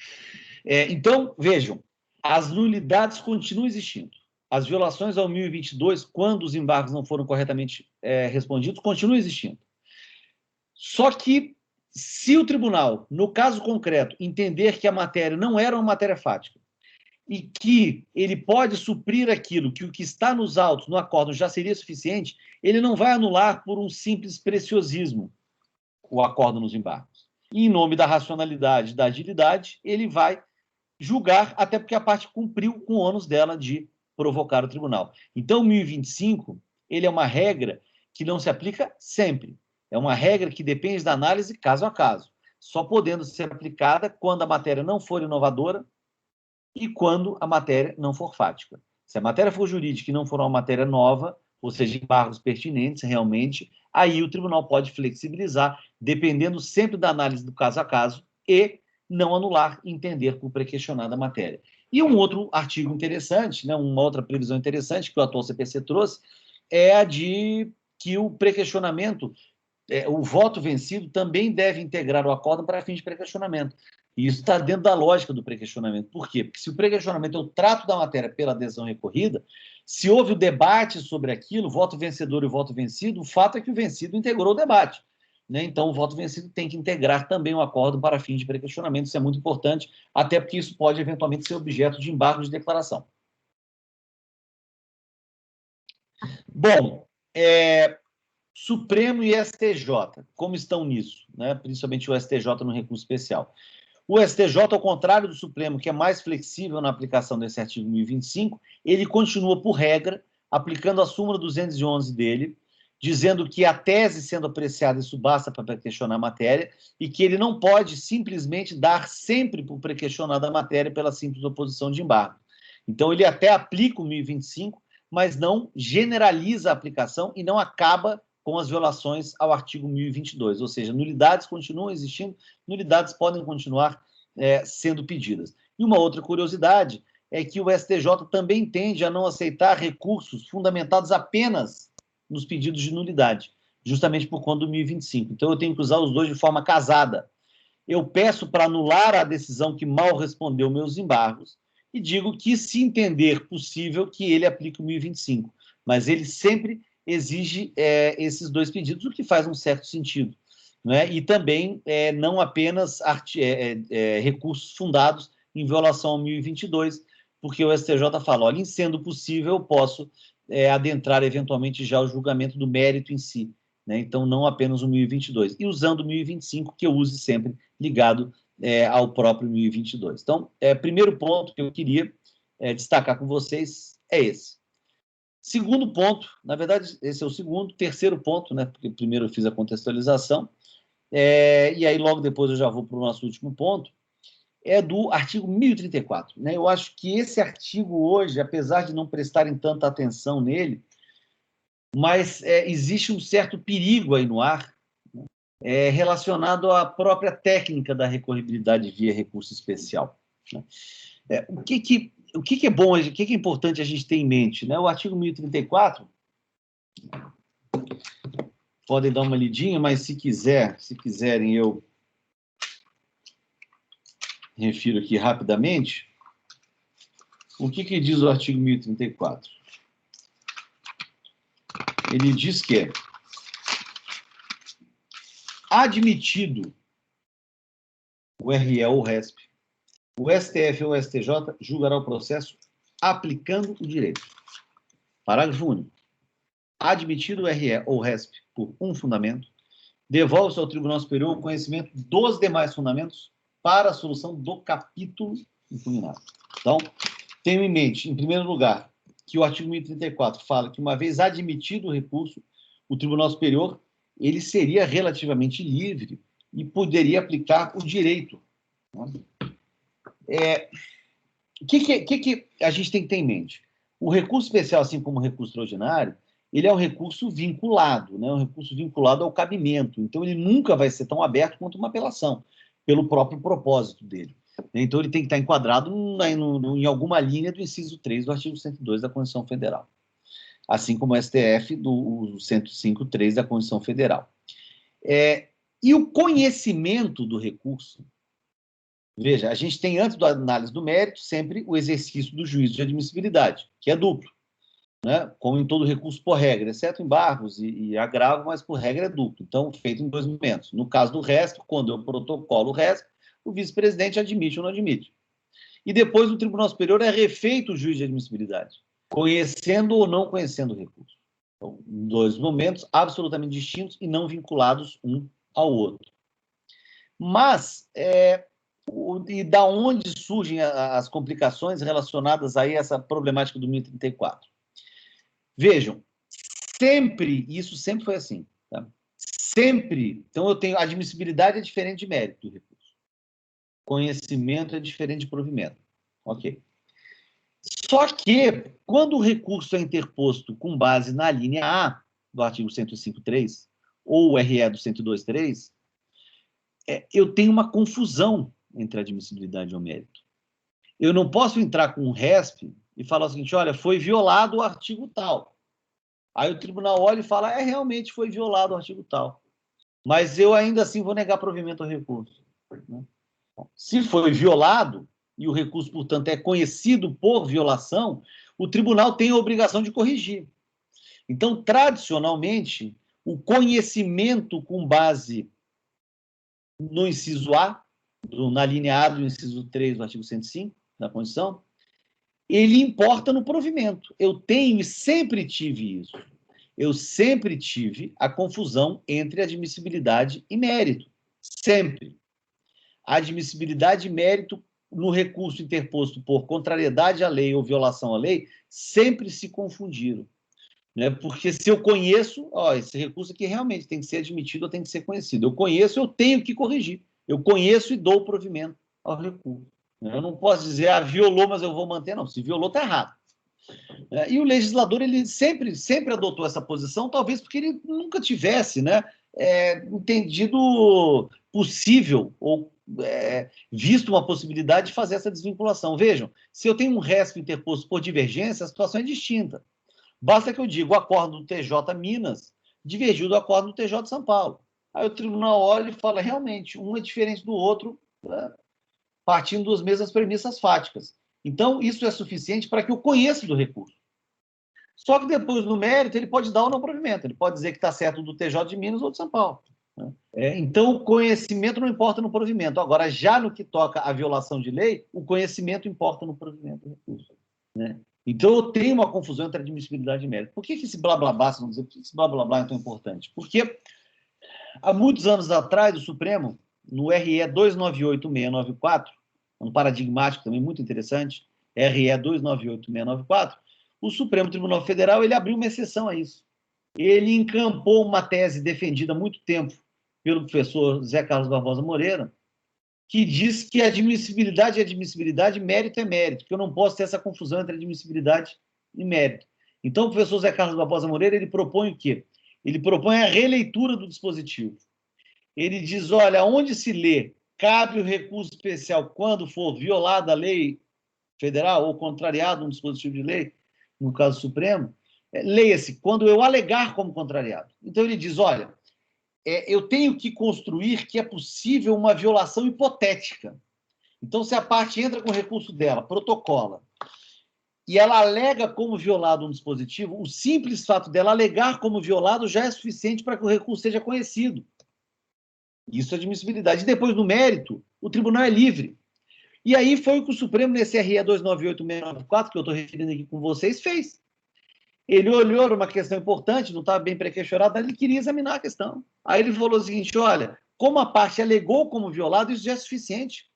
Speaker 1: Então, vejam, as nulidades continuam existindo. As violações ao 1022, quando os embargos não foram corretamente respondidos, continuam existindo. Só que, se o tribunal, no caso concreto, entender que a matéria não era uma matéria fática e que ele pode suprir aquilo, que o que está nos autos, no acórdão, já seria suficiente, ele não vai anular por um simples preciosismo o acórdão nos embargos. E, em nome da racionalidade, da agilidade, ele vai julgar, até porque a parte cumpriu com o ônus dela de provocar o tribunal. Então, o 1025, ele é uma regra que não se aplica sempre. É uma regra que depende da análise caso a caso, só podendo ser aplicada quando a matéria não for inovadora e quando a matéria não for fática. Se a matéria for jurídica e não for uma matéria nova, ou seja, embargos pertinentes realmente, aí o tribunal pode flexibilizar, dependendo sempre da análise do caso a caso e não anular e entender por pré-questionada a matéria. E um outro artigo interessante, né, uma outra previsão interessante que o atual CPC trouxe, é a de que o pré-questionamento, o voto vencido também deve integrar o acórdão para fins de pré-questionamento. E isso está dentro da lógica do pré-questionamento. Por quê? Porque se o pré-questionamento é o trato da matéria pela adesão recorrida, se houve o debate sobre aquilo, voto vencedor e voto vencido, o fato é que o vencido integrou o debate. Né? Então, o voto vencido tem que integrar também o acórdão para fins de pré-questionamento. Isso é muito importante, até porque isso pode eventualmente ser objeto de embargo de declaração. Bom, Supremo e STJ, como estão nisso? Né? Principalmente o STJ no recurso especial. O STJ, ao contrário do Supremo, que é mais flexível na aplicação desse artigo 1025, ele continua, por regra, aplicando a súmula 211 dele, dizendo que a tese sendo apreciada, isso basta para questionar a matéria, e que ele não pode simplesmente dar sempre por pré-questionada a matéria pela simples oposição de embargo. Então, ele até aplica o 1025, mas não generaliza a aplicação e não acaba com as violações ao artigo 1022, ou seja, nulidades continuam existindo, nulidades podem continuar sendo pedidas. E uma outra curiosidade é que o STJ também tende a não aceitar recursos fundamentados apenas nos pedidos de nulidade, justamente por conta do 1025. Então, eu tenho que usar os dois de forma casada. Eu peço para anular a decisão que mal respondeu meus embargos e digo que, se entender possível, que ele aplique o 1025. Mas ele sempre exige esses dois pedidos, o que faz um certo sentido. Né? E também não apenas recursos fundados em violação ao 1022, porque o STJ fala, olha, em sendo possível, eu posso adentrar eventualmente já o julgamento do mérito em si. Né? Então, não apenas o 1022. E usando o 1025, que eu use sempre ligado ao próprio 1022. Então, primeiro ponto que eu queria destacar com vocês é esse. Segundo ponto, na verdade, esse é o segundo. Terceiro ponto, né, porque primeiro eu fiz a contextualização, e aí logo depois eu já vou para o nosso último ponto, é do artigo 1034. Né? Eu acho que esse artigo hoje, apesar de não prestarem tanta atenção nele, mas existe um certo perigo aí no ar, relacionado à própria técnica da recorribilidade via recurso especial. Né? O que é bom, o que é importante a gente ter em mente? Né? O artigo 1034, podem dar uma lidinha, mas se quiserem, eu refiro aqui rapidamente. O que diz o artigo 1034? Ele diz que admitido o RE ou o RESP, o STF ou o STJ julgará o processo aplicando o direito. Parágrafo único. Admitido o RE ou o RESP por um fundamento, devolve-se ao Tribunal Superior o conhecimento dos demais fundamentos para a solução do capítulo impugnado. Então, tenho em mente, em primeiro lugar, que o artigo 1034 fala que, uma vez admitido o recurso, o Tribunal Superior ele seria relativamente livre e poderia aplicar o direito. O que a gente tem que ter em mente? O recurso especial, assim como o recurso extraordinário, ele é um recurso vinculado, né? Um recurso vinculado ao cabimento. Então, ele nunca vai ser tão aberto quanto uma apelação, pelo próprio propósito dele. Então, ele tem que estar enquadrado em alguma linha do inciso 3 do artigo 102 da Constituição Federal, assim como o STF do 105.3 da Constituição Federal. E o conhecimento do recurso, veja, a gente tem, antes da análise do mérito, sempre o exercício do juízo de admissibilidade, que é duplo, né? Como em todo recurso por regra, exceto embargos e agravo, mas por regra é duplo. Então, feito em 2 momentos. No caso do resto, quando eu protocolo o resto, o vice-presidente admite ou não admite. E depois, no Tribunal Superior, é refeito o juízo de admissibilidade, conhecendo ou não conhecendo o recurso. Então, 2 momentos absolutamente distintos e não vinculados um ao outro. Mas, e da onde surgem as complicações relacionadas a essa problemática do 1034? Vejam, isso sempre foi assim. Tá? Sempre. Então, eu tenho admissibilidade é diferente de mérito do recurso. Conhecimento é diferente de provimento. Ok. Só que, quando o recurso é interposto com base na linha A do artigo 105.3 ou o RE do 102.3, eu tenho uma confusão entre admissibilidade e o mérito. Eu não posso entrar com um RESP e falar o seguinte, olha, foi violado o artigo tal. Aí o tribunal olha e fala, realmente foi violado o artigo tal. Mas eu ainda assim vou negar provimento ao recurso. Né? Se foi violado, e o recurso, portanto, é conhecido por violação, o tribunal tem a obrigação de corrigir. Então, tradicionalmente, o conhecimento com base no inciso A, na linha A do inciso 3 do artigo 105 da Constituição, ele importa no provimento. Eu tenho e sempre tive isso. Eu sempre tive a confusão entre admissibilidade e mérito. Sempre. A admissibilidade e mérito no recurso interposto por contrariedade à lei ou violação à lei sempre se confundiram. Né? Porque se eu conheço, esse recurso aqui realmente tem que ser admitido ou tem que ser conhecido. Eu conheço, eu tenho que corrigir. Eu conheço e dou provimento ao recurso. Eu não posso dizer, violou, mas eu vou manter. Não, se violou, está errado. E o legislador ele sempre adotou essa posição, talvez porque ele nunca tivesse, né, entendido possível ou visto uma possibilidade de fazer essa desvinculação. Vejam, se eu tenho um RESP interposto por divergência, a situação é distinta. Basta que eu diga o acordo do TJ Minas divergiu do acordo do TJ São Paulo. Aí o tribunal olha e fala, realmente, um é diferente do outro, né, partindo das mesmas premissas fáticas. Então, isso é suficiente para que eu conheça do recurso. Só que depois, no mérito, ele pode dar ou não provimento. Ele pode dizer que está certo do TJ de Minas ou de São Paulo. Então, o conhecimento não importa no provimento. Agora, já no que toca à violação de lei, o conhecimento importa no provimento do recurso. Né? Então, eu tenho uma confusão entre admissibilidade e mérito. Por que esse blá blá blá, por que esse blá blá blá é tão importante? Porque há muitos anos atrás, o Supremo, no RE 298694, um paradigmático também muito interessante, RE 298694, o Supremo Tribunal Federal ele abriu uma exceção a isso. Ele encampou uma tese defendida há muito tempo pelo professor Zé Carlos Barbosa Moreira, que diz que admissibilidade é admissibilidade, mérito é mérito, que eu não posso ter essa confusão entre admissibilidade e mérito. Então, o professor Zé Carlos Barbosa Moreira ele propõe o quê? Ele propõe a releitura do dispositivo. Ele diz, olha, onde se lê cabe o recurso especial quando for violada a lei federal ou contrariado um dispositivo de lei, no caso Supremo, leia-se, quando eu alegar como contrariado. Então ele diz, olha, eu tenho que construir que é possível uma violação hipotética. Então, se a parte entra com o recurso dela, protocola, e ela alega como violado um dispositivo, o simples fato dela alegar como violado já é suficiente para que o recurso seja conhecido. Isso é admissibilidade. E depois, no mérito, o tribunal é livre. E aí foi o que o Supremo, nesse RE 298694, que eu estou referindo aqui com vocês, fez. Ele olhou, era uma questão importante, não estava bem pré-questionado, mas ele queria examinar a questão. Aí ele falou o seguinte, olha, como a parte alegou como violado, isso já é suficiente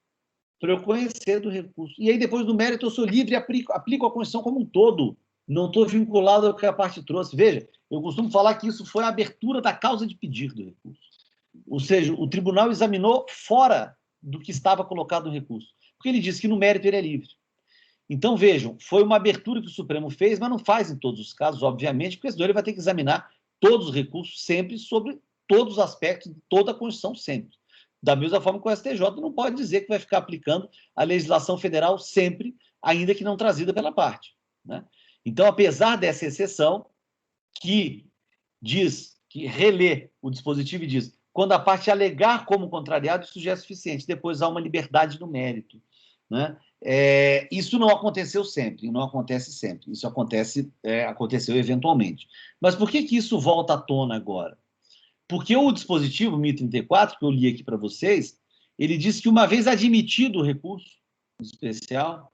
Speaker 1: para eu conhecer do recurso. E aí, depois do mérito, eu sou livre e aplico a Constituição como um todo. Não estou vinculado ao que a parte trouxe. Veja, Eu costumo falar que isso foi a abertura da causa de pedido do recurso. Ou seja, o tribunal examinou fora do que estava colocado no recurso, porque ele disse que no mérito ele é livre. Então, vejam, foi uma abertura que o Supremo fez, mas não faz em todos os casos, obviamente, porque senão ele vai ter que examinar todos os recursos sempre sobre todos os aspectos de toda a Constituição sempre. Da mesma forma que o STJ não pode dizer que vai ficar aplicando a legislação federal sempre, ainda que não trazida pela parte, né? Então, apesar dessa exceção, que diz, que relê o dispositivo e diz, quando a parte alegar como contrariado, isso já é suficiente, depois há uma liberdade no mérito, né? Isso não aconteceu sempre, não acontece sempre, isso aconteceu eventualmente. Mas por que isso volta à tona agora? Porque o dispositivo 1034, que eu li aqui para vocês, ele diz que uma vez admitido o recurso especial,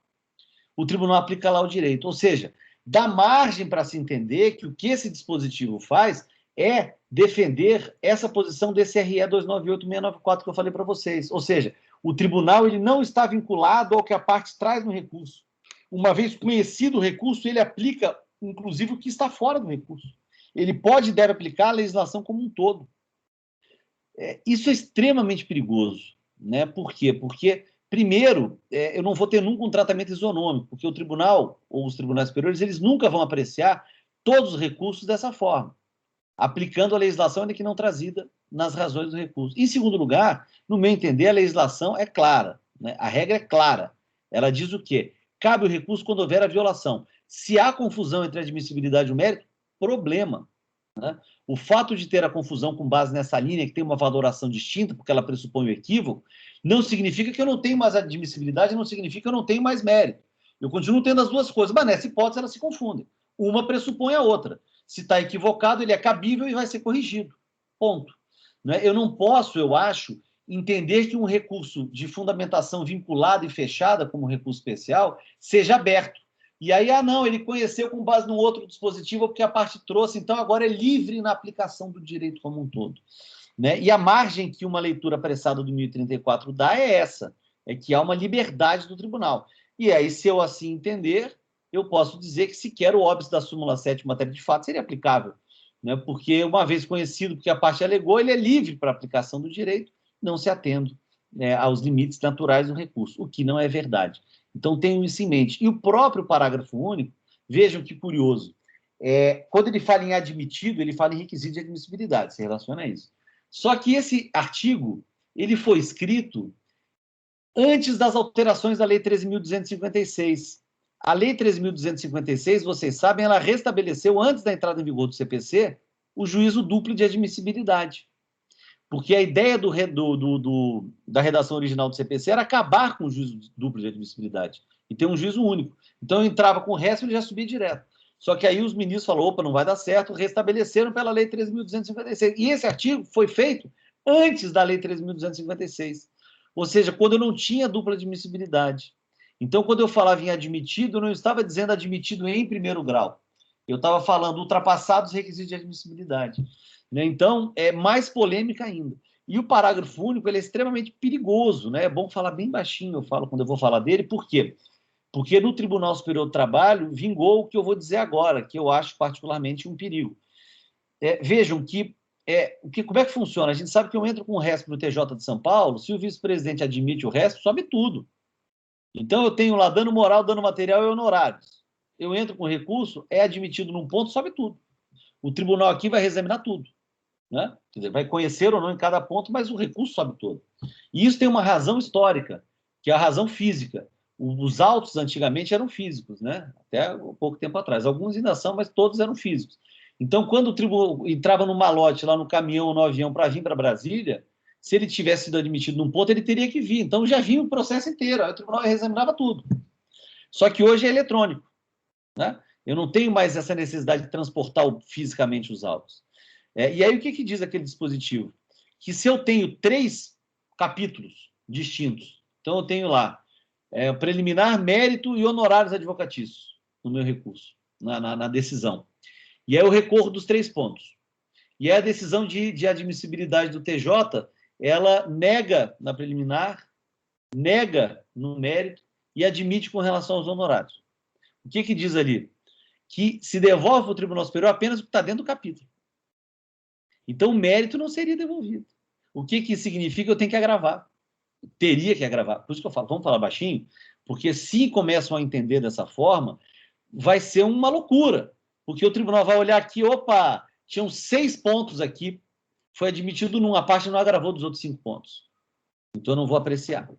Speaker 1: o tribunal aplica lá o direito. Ou seja, dá margem para se entender que o que esse dispositivo faz é defender essa posição desse RE 298-694 que eu falei para vocês. Ou seja, o tribunal ele não está vinculado ao que a parte traz no recurso. Uma vez conhecido o recurso, ele aplica, inclusive, o que está fora do recurso. Ele pode e deve aplicar a legislação como um todo. Isso é extremamente perigoso, né? Por quê? Porque, primeiro, eu não vou ter nunca um tratamento isonômico, porque o tribunal, ou os tribunais superiores, eles nunca vão apreciar todos os recursos dessa forma, aplicando a legislação ainda que não trazida nas razões do recurso. Em segundo lugar, no meu entender, a legislação é clara, né? A regra é clara. Ela diz o quê? Cabe o recurso quando houver a violação. Se há confusão entre a admissibilidade e o mérito, problema, né? O fato de ter a confusão com base nessa linha, que tem uma valoração distinta, porque ela pressupõe o equívoco, não significa que eu não tenho mais admissibilidade, não significa que eu não tenho mais mérito. Eu continuo tendo as duas coisas, mas nessa hipótese elas se confundem. Uma pressupõe a outra. Se está equivocado, ele é cabível e vai ser corrigido. Ponto. Eu não posso, eu acho, entender que um recurso de fundamentação vinculada e fechada, como recurso especial, seja aberto. E aí, não, ele conheceu com base num outro dispositivo porque a parte trouxe, então agora é livre na aplicação do direito como um todo, né? E a margem que uma leitura apressada do 1034 dá é essa, é que há uma liberdade do tribunal. E aí, se eu assim entender, eu posso dizer que sequer o óbice da súmula 7 matéria de fato seria aplicável, né? Porque, uma vez conhecido porque a parte alegou, ele é livre para a aplicação do direito, não se atendo, né, aos limites naturais do recurso, o que não é verdade. Então, tenham isso em mente. E o próprio parágrafo único, vejam que curioso, quando ele fala em admitido, ele fala em requisito de admissibilidade, se relaciona a isso. Só que esse artigo, ele foi escrito antes das alterações da Lei 13.256. A Lei 13.256, vocês sabem, ela restabeleceu, antes da entrada em vigor do CPC, o juízo duplo de admissibilidade. Porque a ideia da redação original do CPC era acabar com o juízo duplo de admissibilidade e ter um juízo único. Então, eu entrava com o resto e ele já subia direto. Só que aí os ministros falaram, opa, não vai dar certo, restabeleceram pela Lei 13.256. E esse artigo foi feito antes da Lei 13.256. Ou seja, quando eu não tinha dupla admissibilidade. Então, quando eu falava em admitido, eu não estava dizendo admitido em primeiro grau. Eu estava falando ultrapassados os requisitos de admissibilidade. Então, é mais polêmica ainda. E o parágrafo único ele é extremamente perigoso, né? É bom falar bem baixinho, eu falo quando eu vou falar dele. Por quê? Porque no Tribunal Superior do Trabalho vingou o que eu vou dizer agora, que eu acho particularmente um perigo. Vejam como é que funciona. A gente sabe que eu entro com o resto no TJ de São Paulo, se o vice-presidente admite o resto, sobe tudo. Então, eu tenho lá dano moral, dano material e honorários. Eu entro com recurso, é admitido num ponto, sobe tudo. O tribunal aqui vai reexaminar tudo, né? Quer dizer, vai conhecer ou não em cada ponto, mas o recurso sobe todo. E isso tem uma razão histórica, que é a razão física. Os autos antigamente eram físicos, né? Até pouco tempo atrás. Alguns ainda são, mas todos eram físicos. Então, quando o tribunal entrava no malote, lá no caminhão ou no avião para vir para Brasília, se ele tivesse sido admitido num ponto, ele teria que vir. Então, já vinha o processo inteiro. Aí o tribunal reexaminava tudo. Só que hoje é eletrônico, né? Eu não tenho mais essa necessidade de transportar fisicamente os autos. E aí, o que diz aquele dispositivo? Que se eu tenho 3 capítulos distintos, então eu tenho lá preliminar, mérito e honorários advocatícios no meu recurso, na decisão. E aí eu recorro dos 3 pontos. E aí a decisão de admissibilidade do TJ, ela nega na preliminar, nega no mérito e admite com relação aos honorários. O que diz ali? que se devolve para o Tribunal Superior apenas o que está dentro do capítulo. Então, o mérito não seria devolvido. O que isso significa? Eu tenho que agravar. Teria que agravar. Por isso que eu falo, vamos falar baixinho, porque se começam a entender dessa forma, vai ser uma loucura. Porque o tribunal vai olhar aqui, opa, tinham 6 pontos aqui, foi admitido numa parte e não agravou dos outros 5 pontos. Então, eu não vou apreciar.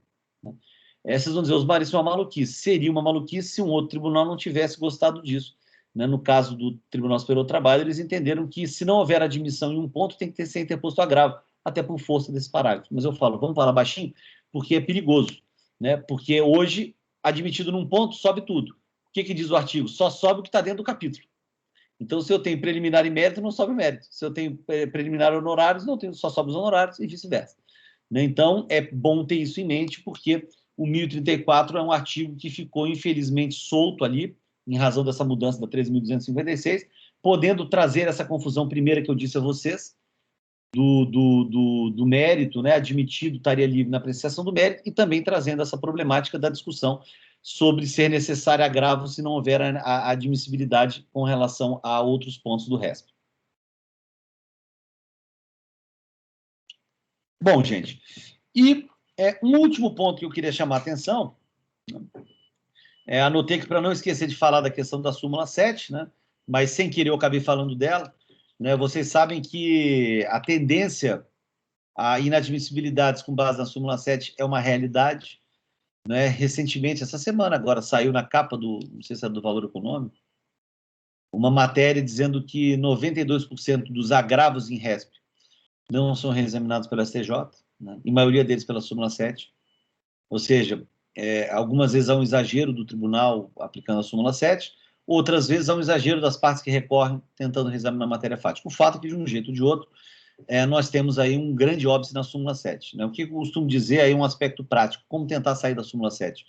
Speaker 1: Vocês vão dizer, Osmar, isso é uma maluquice. Seria uma maluquice se um outro tribunal não tivesse gostado disso. No caso do Tribunal Superior do Trabalho, eles entenderam que, se não houver admissão em um ponto, tem que ser interposto agravo, até por força desse parágrafo. Mas eu falo, vamos falar baixinho, porque é perigoso. Porque hoje, admitido num ponto, sobe tudo. O que diz o artigo? Só sobe o que está dentro do capítulo. Então, se eu tenho preliminar e mérito, não sobe mérito. Se eu tenho preliminar e honorários, não tenho, só sobe os honorários e vice-versa. Então, é bom ter isso em mente, porque o 1034 é um artigo que ficou, infelizmente, solto ali, em razão dessa mudança da 13.256, podendo trazer essa confusão primeira que eu disse a vocês, do mérito, admitido, estaria livre na apreciação do mérito, e também trazendo essa problemática da discussão sobre ser necessário agravo se não houver a admissibilidade com relação a outros pontos do RESP. Bom, gente, e um último ponto que eu queria chamar a atenção, anotei que para não esquecer de falar da questão da súmula 7, mas sem querer eu acabei falando dela, vocês sabem que a tendência a inadmissibilidades com base na súmula 7 é uma realidade. Recentemente, essa semana agora, saiu na capa não sei se é do Valor Econômico, uma matéria dizendo que 92% dos agravos em RESP não são reexaminados pela STJ, e a maioria deles pela súmula 7. Ou seja, algumas vezes há um exagero do tribunal aplicando a súmula 7, outras vezes há um exagero das partes que recorrem tentando reexaminar a matéria fática. O fato é que, de um jeito ou de outro, nós temos aí um grande óbice na súmula 7. O que eu costumo dizer aí é um aspecto prático, como tentar sair da súmula 7.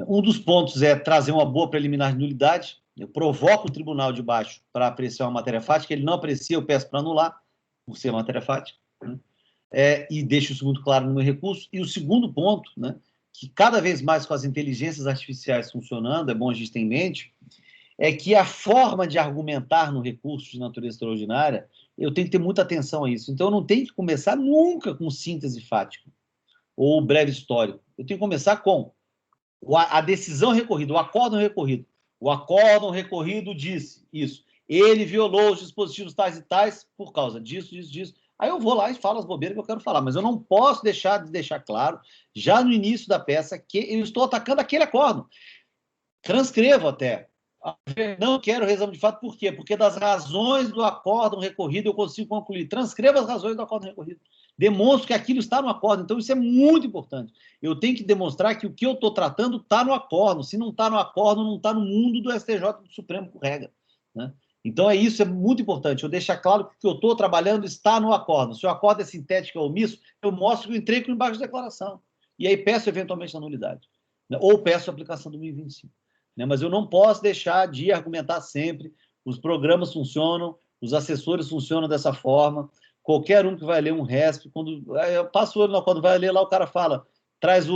Speaker 1: Um dos pontos é trazer uma boa preliminar de nulidade. Eu provoco o tribunal de baixo para apreciar uma matéria fática, ele não aprecia, eu peço para anular, por ser matéria fática, e deixo isso muito claro no meu recurso. E o segundo ponto, que cada vez mais com as inteligências artificiais funcionando, é bom a gente ter em mente, é que a forma de argumentar no recurso de natureza extraordinária, eu tenho que ter muita atenção a isso. Então, eu não tenho que começar nunca com síntese fática ou breve histórico. Eu tenho que começar com a decisão recorrida, o acórdão recorrido. O acórdão recorrido disse isso. Ele violou os dispositivos tais e tais por causa disso, disso, disso. Aí eu vou lá e falo as bobeiras que eu quero falar, mas eu não posso deixar de deixar claro, já no início da peça, que eu estou atacando aquele acórdão. Transcrevo até. Não quero reexame de fato, por quê? Porque das razões do acórdão recorrido eu consigo concluir. Transcreva as razões do acórdão recorrido. Demonstro que aquilo está no acórdão. Então, isso é muito importante. Eu tenho que demonstrar que o que eu estou tratando está no acórdão. Se não está no acórdão, não está no mundo do STJ do Supremo com regra. Então, isso é muito importante. Eu deixar claro que o que eu estou trabalhando está no acórdão. Se o acórdão é sintético ou omisso, eu mostro que eu entrei com embaixo da declaração. E aí peço, eventualmente, a nulidade. Ou peço a aplicação do 1025. Mas eu não posso deixar de argumentar sempre. Os programas funcionam, os assessores funcionam dessa forma. Qualquer um que vai ler um RESP, quando eu passo o olho quando vai ler lá, o cara fala, traz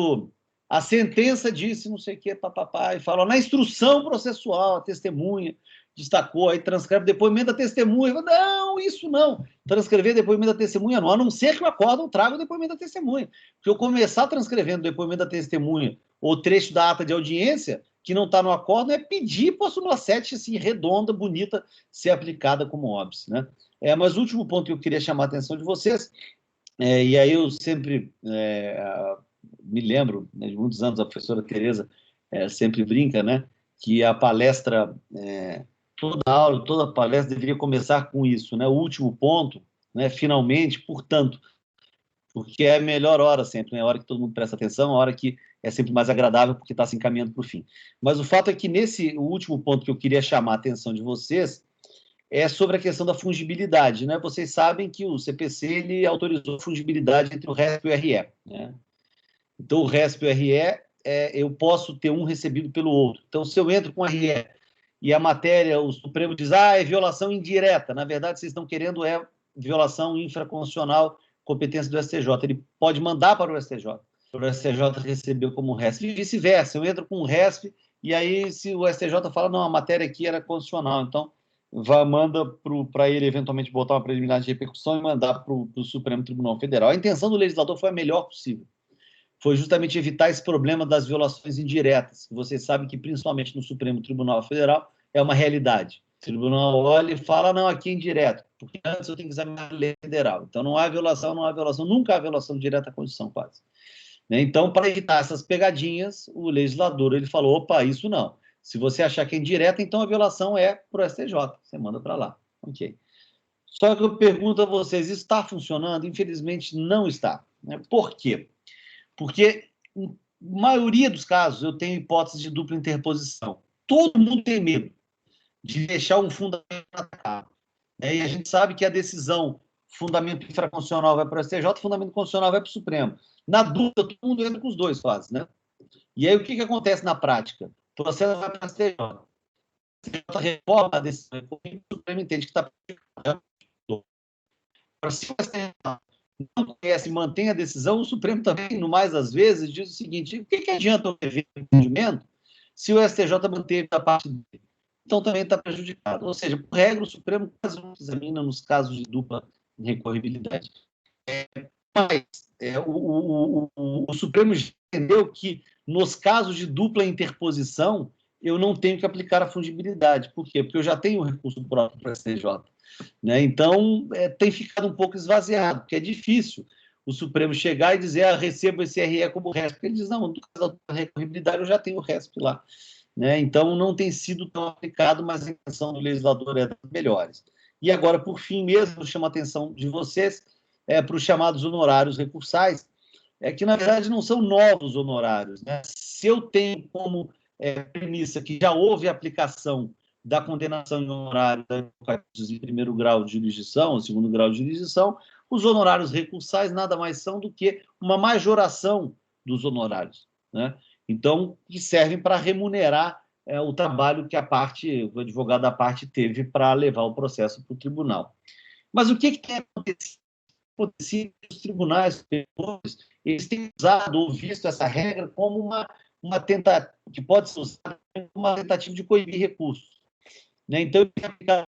Speaker 1: a sentença disse não sei o que, papapá, e fala, na instrução processual, a testemunha destacou, aí transcreve depoimento da testemunha. Fala, não, isso não. Transcrever depoimento da testemunha não, a não ser que o acórdão traga o depoimento da testemunha. Porque eu começar transcrevendo o depoimento da testemunha ou trecho da ata de audiência, que não está no acórdão, é pedir para a súmula 7, assim, redonda, bonita, ser aplicada como óbice, mas o último ponto que eu queria chamar a atenção de vocês, e aí eu sempre me lembro, de muitos anos, a professora Tereza sempre brinca, que a palestra, toda aula, toda palestra deveria começar com isso, o último ponto, finalmente, portanto, porque é a melhor hora sempre, a hora que todo mundo presta atenção, a hora que é sempre mais agradável, porque está se encaminhando para o fim. Mas o fato é que o último ponto que eu queria chamar a atenção de vocês é sobre a questão da fungibilidade. Vocês sabem que o CPC ele autorizou a fungibilidade entre o RESP e o RE. Então, o RESP e o RE, eu posso ter um recebido pelo outro. Então, se eu entro com o RE e a matéria, o Supremo diz, é violação indireta. Na verdade, vocês estão querendo violação infraconstitucional, competência do STJ. Ele pode mandar para o STJ. O STJ recebeu como RESP. E vice-versa. Eu entro com o RESP e aí se o STJ fala, não, a matéria aqui era constitucional, então manda para ele eventualmente botar uma preliminar de repercussão e mandar para o Supremo Tribunal Federal. A intenção do legislador foi a melhor possível. Foi justamente evitar esse problema das violações indiretas, que você sabe que, principalmente no Supremo Tribunal Federal, é uma realidade. O tribunal olha e fala, não, aqui é indireto, porque antes eu tenho que examinar a lei federal. Então, não há violação, nunca há violação direta à Constituição, quase. Então, para evitar essas pegadinhas, o legislador ele falou, opa, isso não. Se você achar que é indireta, então a violação é para o STJ, você manda para lá. Ok. Só que eu pergunto a vocês, isso está funcionando? Infelizmente, não está. Por quê? Porque, em maioria dos casos, eu tenho hipótese de dupla interposição. Todo mundo tem medo de deixar um fundamento atacado. E a gente sabe que a decisão, fundamento infraconstitucional vai para o STJ, fundamento constitucional vai para o Supremo. Na dúvida, todo mundo entra com os dois quase, né? E aí, o que acontece na prática? O processo vai para o STJ. O STJ reforma a decisão, o Supremo entende que está... Se o STJ não conhece e mantém a decisão, o Supremo também, no mais das vezes, diz o seguinte, o que adianta o entendimento se o STJ manteve a parte dele? Então também está prejudicado. Ou seja, por regra, o Supremo quase não examina nos casos de dupla recorribilidade. Mas o Supremo entendeu que, nos casos de dupla interposição, eu não tenho que aplicar a fungibilidade. Por quê? Porque eu já tenho um recurso próprio para o STJ. Né? Então, tem ficado um pouco esvaziado, porque é difícil o Supremo chegar e dizer, recebo esse RE como RESP. Porque ele diz, não, no caso da recorribilidade, eu já tenho o RESP lá. Né? Então, não tem sido tão aplicado, mas a intenção do legislador é das melhores. E agora, por fim mesmo, eu chamo a atenção de vocês para os chamados honorários recursais, que, na verdade, não são novos honorários. Né? Se eu tenho como premissa que já houve aplicação da condenação em honorário em primeiro grau de jurisdição, ou segundo grau de jurisdição, os honorários recursais nada mais são do que uma majoração dos honorários, né? Então, que servem para remunerar o trabalho que o advogado da parte teve para levar o processo para o tribunal. Mas o que tem acontecido? Os tribunais superiores, eles têm usado ou visto essa regra como uma tentativa, que pode ser usada como uma tentativa de coibir recursos. Né? Então, ele tem aplicado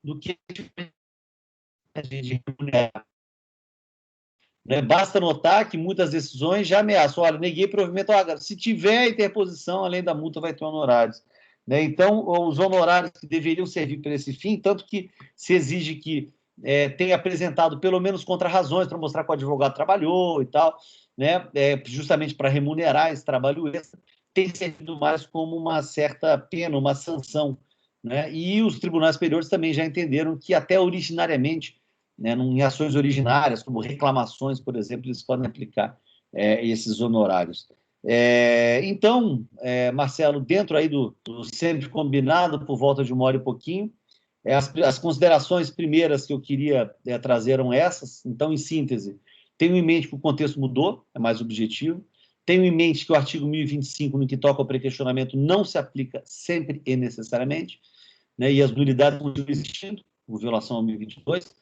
Speaker 1: do que de remunerar. Né? Basta notar que muitas decisões já ameaçam, olha, neguei provimento, se tiver interposição, além da multa, vai ter honorários. Né? Então, os honorários que deveriam servir para esse fim, tanto que se exige que tenha apresentado pelo menos contra-razões para mostrar que o advogado trabalhou e tal, né? Justamente para remunerar esse trabalho extra, tem servido mais como uma certa pena, uma sanção. Né? E os tribunais superiores também já entenderam que até originariamente, né, em ações originárias, como reclamações, por exemplo, eles podem aplicar esses honorários. Então, Marcelo, dentro aí do sempre combinado, por volta de 1 hora e pouquinho, as considerações primeiras que eu queria trazer eram essas. Então, em síntese, tenho em mente que o contexto mudou, é mais objetivo. Tenho em mente que o artigo 1025, no que toca ao pré-questionamento, não se aplica sempre e necessariamente, né, e as nulidades continuam existindo, por violação ao 1022.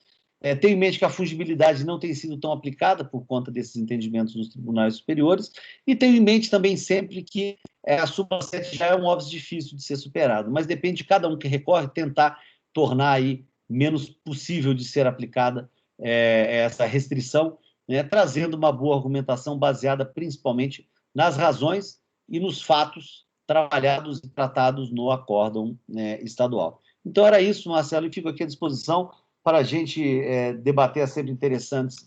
Speaker 1: Tenho em mente que a fungibilidade não tem sido tão aplicada por conta desses entendimentos dos tribunais superiores, e tenho em mente também sempre que a súmula 7 já é um óbice difícil de ser superado, mas depende de cada um que recorre tentar tornar aí menos possível de ser aplicada essa restrição, né, trazendo uma boa argumentação baseada principalmente nas razões e nos fatos trabalhados e tratados no acórdão estadual. Então era isso, Marcelo, e fico aqui à disposição para a gente debater as sempre interessantes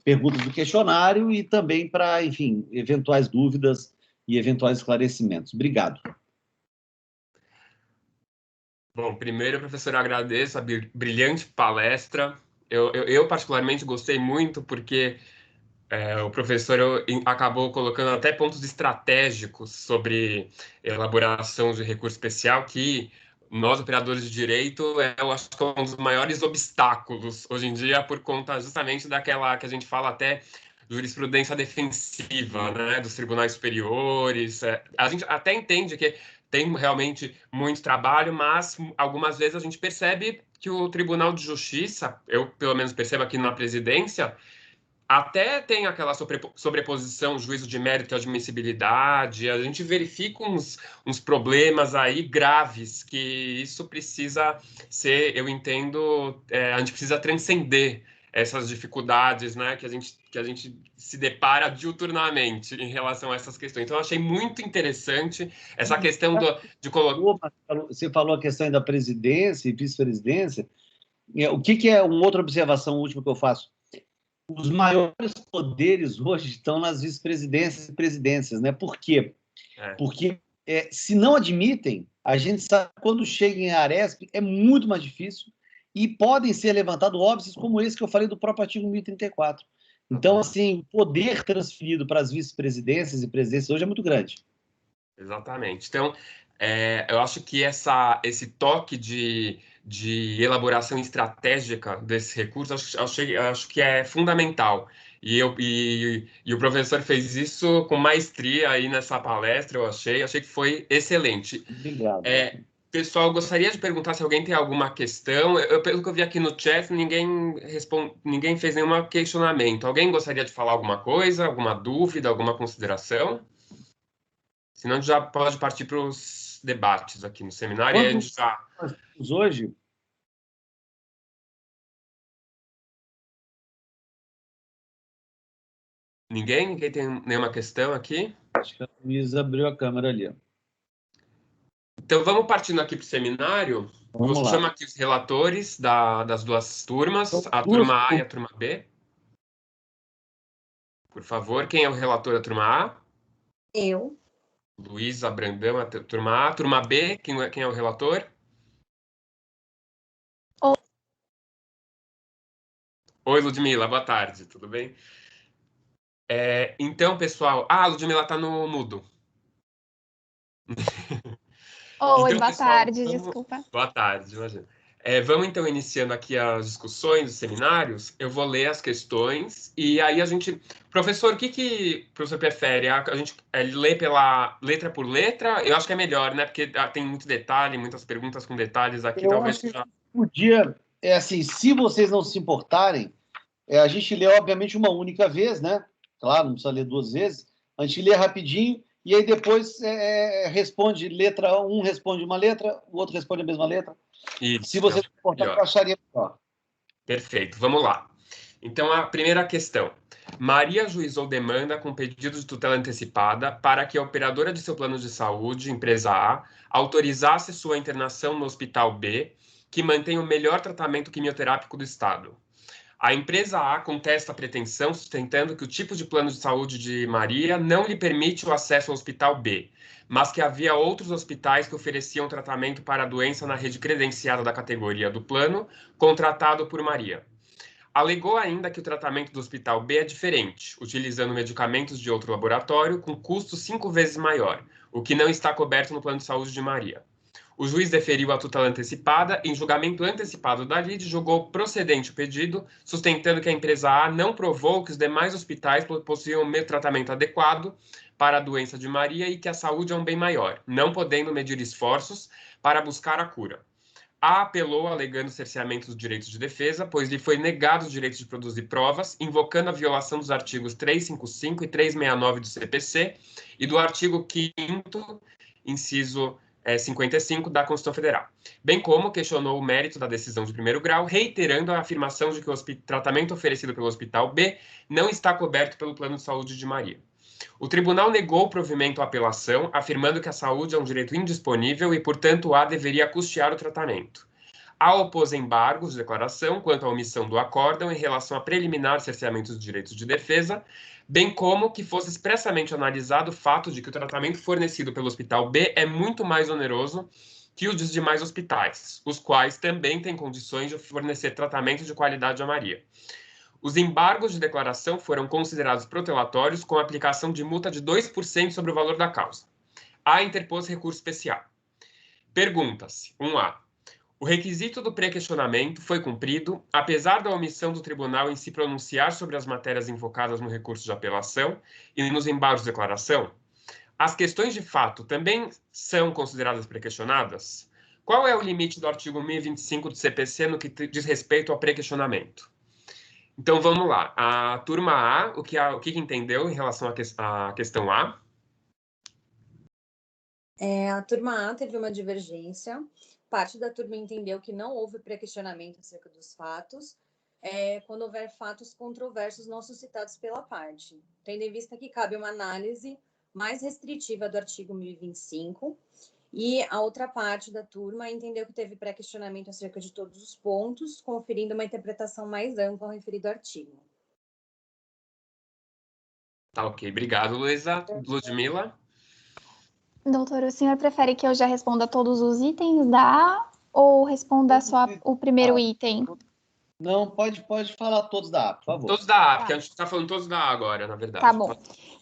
Speaker 1: perguntas do questionário e também para, enfim, eventuais dúvidas e eventuais esclarecimentos. Obrigado.
Speaker 2: Bom, primeiro, professor, eu agradeço a brilhante palestra. Eu particularmente gostei muito porque o professor acabou colocando até pontos estratégicos sobre elaboração de recurso especial que nós, operadores de direito, eu acho que é um dos maiores obstáculos hoje em dia por conta justamente daquela que a gente fala até jurisprudência defensiva, né, dos tribunais superiores. A gente até entende que tem realmente muito trabalho, mas algumas vezes a gente percebe que o Tribunal de Justiça, eu pelo menos percebo aqui na presidência, até tem aquela sobreposição, juízo de mérito e admissibilidade, a gente verifica uns problemas aí graves, que isso precisa ser, eu entendo, a gente precisa transcender essas dificuldades, né, que a gente se depara diuturnamente em relação a essas questões. Então, eu achei muito interessante essa questão de colocar...
Speaker 1: Você falou a questão da presidência e vice-presidência. O que é uma outra observação última que eu faço? Os maiores poderes hoje estão nas vice-presidências e presidências, né? Por quê? Porque se não admitem, a gente sabe que quando chega em Aresp é muito mais difícil e podem ser levantados óbices como esse que eu falei do próprio artigo 1034. Então, assim, o poder transferido para as vice-presidências e presidências hoje é muito grande.
Speaker 2: Exatamente. Então, eu acho que esse toque de elaboração estratégica desse recurso, acho que é fundamental. E o professor fez isso com maestria aí nessa palestra, eu achei que foi excelente.
Speaker 1: Obrigado.
Speaker 2: Pessoal, gostaria de perguntar se alguém tem alguma questão. Pelo que eu vi aqui no chat, ninguém fez nenhum questionamento. Alguém gostaria de falar alguma coisa, alguma dúvida, alguma consideração? Senão a gente já pode partir para os debates aqui no seminário. E a gente já...
Speaker 1: Hoje...
Speaker 2: Ninguém tem nenhuma questão aqui?
Speaker 1: Acho que a Luísa abriu a câmera ali.
Speaker 2: Então, vamos partindo aqui para o seminário.
Speaker 1: Vamos lá.
Speaker 2: Chama aqui os relatores das duas turmas, a turma A e a turma B. Por favor, quem é o relator da turma A?
Speaker 3: Eu.
Speaker 2: Luísa Brandão, a turma A. Turma B, quem é o relator? Oi, Ludmila, boa tarde, tudo bem? Então, pessoal... a Ludmila está no mudo.
Speaker 3: Oi,
Speaker 2: Então,
Speaker 3: boa
Speaker 2: pessoal,
Speaker 3: tarde, desculpa.
Speaker 2: Boa tarde, imagina. Vamos então iniciando aqui as discussões, os seminários. Eu vou ler as questões e aí a gente... Professor, o que o professor prefere? A gente lê pela letra por letra? Eu acho que é melhor, né? Porque tem muito detalhe, muitas perguntas com detalhes aqui.
Speaker 1: Eu acho que podia... assim, se vocês não se importarem, a gente lê, obviamente, uma única vez, né? Claro, não precisa ler duas vezes. A gente lê rapidinho e aí depois responde letra... Um responde uma letra, o outro responde a mesma letra.
Speaker 2: Isso,
Speaker 1: se você se importar, eu acharia melhor.
Speaker 2: Perfeito, vamos lá. Então, a primeira questão. Maria ajuizou demanda com pedido de tutela antecipada para que a operadora de seu plano de saúde, empresa A, autorizasse sua internação no Hospital B, que mantém o melhor tratamento quimioterápico do Estado. A empresa A contesta a pretensão, sustentando que o tipo de plano de saúde de Maria não lhe permite o acesso ao Hospital B, mas que havia outros hospitais que ofereciam tratamento para a doença na rede credenciada da categoria do plano, contratado por Maria. Alegou ainda que o tratamento do Hospital B é diferente, utilizando medicamentos de outro laboratório com custo 5 vezes maior, o que não está coberto no plano de saúde de Maria. O juiz deferiu a tutela antecipada. Em julgamento antecipado da lide, julgou procedente o pedido, sustentando que a empresa A não provou que os demais hospitais possuíam o tratamento adequado para a doença de Maria e que a saúde é um bem maior, não podendo medir esforços para buscar a cura. A apelou alegando cerceamento dos direitos de defesa, pois lhe foi negado o direito de produzir provas, invocando a violação dos artigos 355 e 369 do CPC e do artigo 5º, inciso 55 da Constituição Federal, bem como questionou o mérito da decisão de primeiro grau, reiterando a afirmação de que o tratamento oferecido pelo Hospital B não está coberto pelo Plano de Saúde de Maria. O tribunal negou o provimento à apelação, afirmando que a saúde é um direito indisponível e, portanto, A deveria custear o tratamento. A opôs embargos de declaração quanto à omissão do acórdão em relação a preliminar cerceamento dos direitos de defesa, bem como que fosse expressamente analisado o fato de que o tratamento fornecido pelo Hospital B é muito mais oneroso que o dos demais hospitais, os quais também têm condições de fornecer tratamento de qualidade a Maria. Os embargos de declaração foram considerados protelatórios com aplicação de multa de 2% sobre o valor da causa. A interpôs recurso especial. Pergunta-se: 1A. O requisito do pré-questionamento foi cumprido, apesar da omissão do tribunal em se pronunciar sobre as matérias invocadas no recurso de apelação e nos embargos de declaração? As questões de fato também são consideradas pré-questionadas? Qual é o limite do artigo 1025 do CPC no que diz respeito ao pré-questionamento? Então, vamos lá. A turma A, o que entendeu em relação à questão A?
Speaker 3: A turma A teve uma divergência. Parte da turma entendeu que não houve pré-questionamento acerca dos fatos, quando houver fatos controversos não suscitados pela parte, tendo em vista que cabe uma análise mais restritiva do artigo 1025, e a outra parte da turma entendeu que teve pré-questionamento acerca de todos os pontos, conferindo uma interpretação mais ampla ao referido artigo.
Speaker 2: Tá, ok. Obrigado, Luísa. Ludmila?
Speaker 4: Doutor, o senhor prefere que eu já responda todos os itens da A ou responda só o primeiro item?
Speaker 1: Não, pode falar todos da A, por favor.
Speaker 2: Todos da A,
Speaker 4: Tá.
Speaker 2: porque a gente está falando todos da A agora, na verdade.
Speaker 4: Tá bom.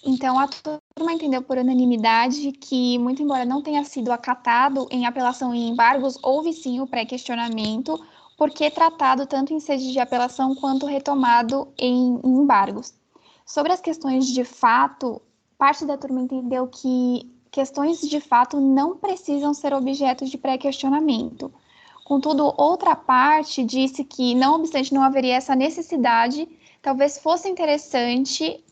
Speaker 4: Então, a turma entendeu por unanimidade que, muito embora não tenha sido acatado em apelação e embargos, houve sim o pré-questionamento, porque tratado tanto em sede de apelação quanto retomado em embargos. Sobre as questões de fato, parte da turma entendeu que questões de fato não precisam ser objeto de pré-questionamento. Contudo, outra parte disse que, não obstante não haveria essa necessidade, talvez fosse interessante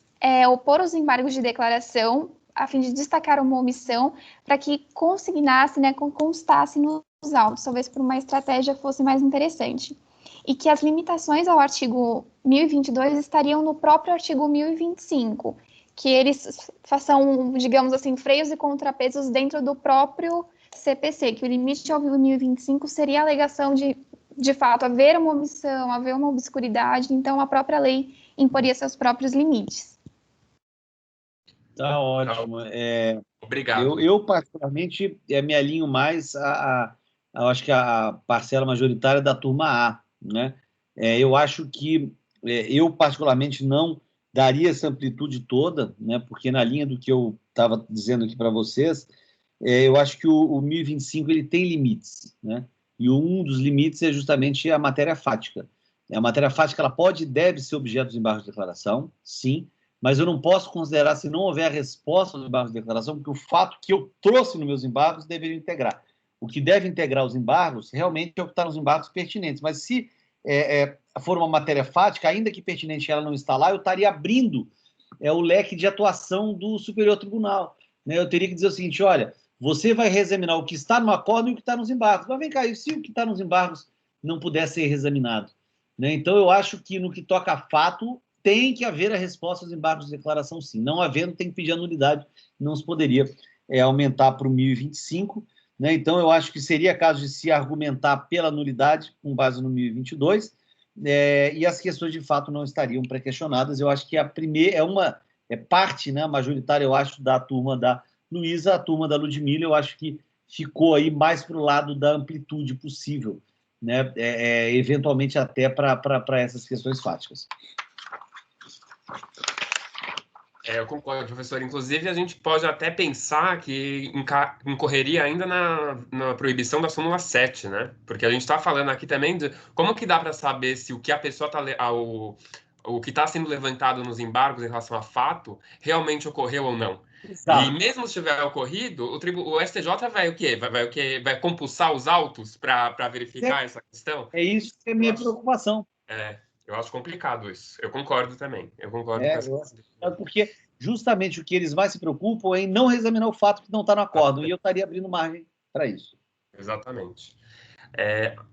Speaker 4: opor os embargos de declaração, a fim de destacar uma omissão, para que consignasse, constasse nos autos, talvez por uma estratégia fosse mais interessante. E que as limitações ao artigo 1022 estariam no próprio artigo 1025, que eles façam, digamos assim, freios e contrapesos dentro do próprio CPC, que o limite ao 1025 seria a alegação de fato, haver uma omissão, haver uma obscuridade, então a própria lei imporia seus próprios limites.
Speaker 1: Tá ótimo.
Speaker 2: Obrigado.
Speaker 1: Eu particularmente, me alinho mais eu acho que a parcela majoritária da turma A, né? Eu acho que eu particularmente não daria essa amplitude toda, né? Porque na linha do que eu estava dizendo aqui para vocês, eu acho que o 1025 ele tem limites, né? E um dos limites é justamente a matéria fática. A matéria fática ela pode e deve ser objeto dos embargos de declaração, sim, mas eu não posso considerar, se não houver a resposta aos embargos de declaração, porque o fato que eu trouxe nos meus embargos deveria integrar. O que deve integrar os embargos realmente é o que está nos embargos pertinentes, mas se for uma matéria fática, ainda que pertinente ela não está lá, eu estaria abrindo o leque de atuação do Superior Tribunal, né? Eu teria que dizer o seguinte, olha, você vai reexaminar o que está no acordo e o que está nos embargos. Mas vem cá, e se o que está nos embargos não puder ser reexaminado? Né? Então, eu acho que no que toca a fato, tem que haver a resposta aos embargos de declaração, sim. Não havendo, tem que pedir a nulidade. Não se poderia aumentar para o 1025. Né? Então, eu acho que seria caso de se argumentar pela nulidade, com base no 1022, e as questões de fato não estariam pré-questionadas. Eu acho que a primeira é parte, né, majoritária, eu acho, da turma da Luísa, a turma da Ludmila, eu acho que ficou aí mais para o lado da amplitude possível, né, eventualmente até para essas questões fáticas.
Speaker 2: Eu concordo, professor. Inclusive, a gente pode até pensar que incorreria ainda na proibição da súmula 7, né? Porque a gente está falando aqui também de como que dá para saber se o que a pessoa está... O que está sendo levantado nos embargos em relação a fato realmente ocorreu ou não. Exato. E mesmo se tiver ocorrido, o STJ vai o quê? Vai compulsar os autos para verificar essa questão?
Speaker 1: É isso que é a minha preocupação.
Speaker 2: Eu acho complicado isso. Eu concordo também. Eu concordo com essa questão.
Speaker 1: Porque justamente o que eles mais se preocupam é em não reexaminar o fato que não está no acordo. E eu estaria abrindo margem para isso.
Speaker 2: Exatamente.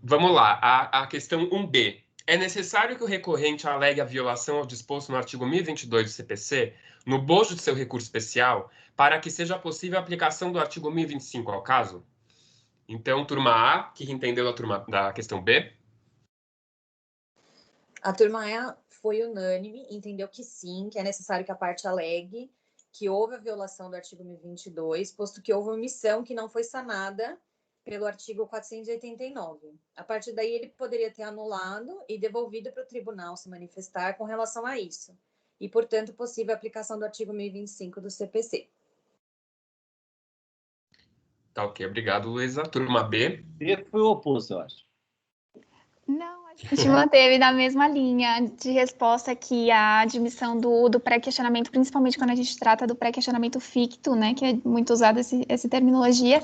Speaker 2: Vamos lá. A questão 1B. É necessário que o recorrente alegue a violação ao disposto no artigo 1022 do CPC, no bojo de seu recurso especial, para que seja possível a aplicação do artigo 1025 ao caso? Então, turma A, que entendeu da questão B?
Speaker 3: A turma A foi unânime, entendeu que sim, que é necessário que a parte alegue que houve a violação do artigo 1022, posto que houve omissão que não foi sanada pelo artigo 489. A partir daí, ele poderia ter anulado e devolvido para o tribunal se manifestar com relação a isso. E, portanto, possível aplicação do artigo 1025 do CPC.
Speaker 2: Tá ok, obrigado, Luísa. Turma B.
Speaker 1: B foi o oposto, eu acho.
Speaker 4: Não, a gente manteve na mesma linha de resposta que a admissão do pré-questionamento, principalmente quando a gente trata do pré-questionamento ficto, né, que é muito usado essa terminologia,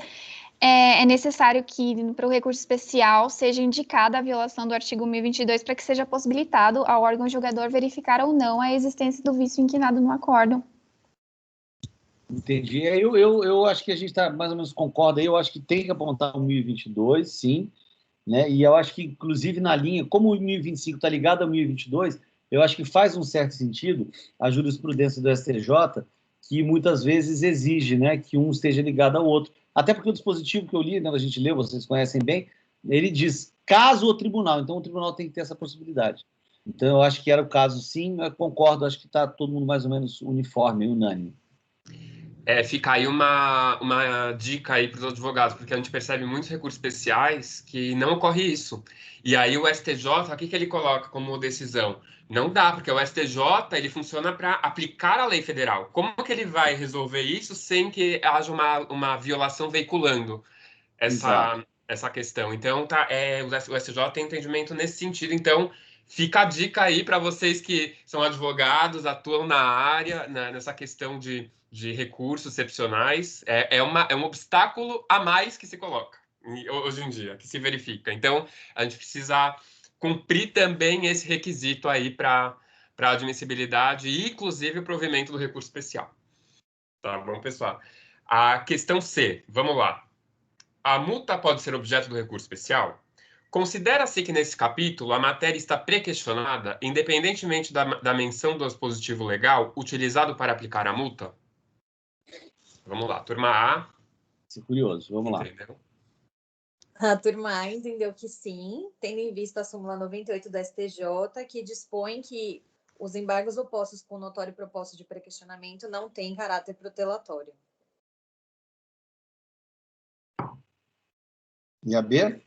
Speaker 4: é necessário que, para o recurso especial, seja indicada a violação do artigo 1022 para que seja possibilitado ao órgão julgador verificar ou não a existência do vício inquinado no acórdão.
Speaker 1: Entendi. Eu acho que a gente está mais ou menos concorda aí. Eu acho que tem que apontar o 1022, sim, né? E eu acho que, inclusive, na linha, como o 1025 está ligado ao 1022, eu acho que faz um certo sentido a jurisprudência do STJ, que muitas vezes exige, né, que um esteja ligado ao outro. Até porque o dispositivo que eu li, né, a gente leu, vocês conhecem bem, ele diz caso o tribunal. Então, o tribunal tem que ter essa possibilidade. Então, eu acho que era o caso, sim. Eu concordo, acho que está todo mundo mais ou menos uniforme, unânime.
Speaker 2: Fica aí uma dica aí para os advogados, porque a gente percebe muitos recursos especiais que não ocorre isso. E aí o STJ, o que ele coloca como decisão? Não dá, porque o STJ ele funciona para aplicar a lei federal. Como que ele vai resolver isso sem que haja uma violação veiculando essa questão? Então, o STJ tem entendimento nesse sentido. Então, fica a dica aí para vocês que são advogados, atuam na área, nessa questão de recursos excepcionais. É um obstáculo a mais que se coloca hoje em dia, que se verifica. Então, a gente precisa cumprir também esse requisito aí para admissibilidade e, inclusive, o provimento do recurso especial. Tá bom, pessoal? A questão C, vamos lá. A multa pode ser objeto do recurso especial? Considera-se que, nesse capítulo, a matéria está pré-questionada, independentemente da menção do dispositivo legal utilizado para aplicar a multa? Vamos lá, turma A.
Speaker 1: Isso é curioso, vamos lá.
Speaker 2: Entendeu?
Speaker 3: A turma A entendeu que sim, tendo em vista a súmula 98 da STJ, que dispõe que os embargos opostos com notório propósito de pré-questionamento não têm caráter protelatório.
Speaker 1: E a B?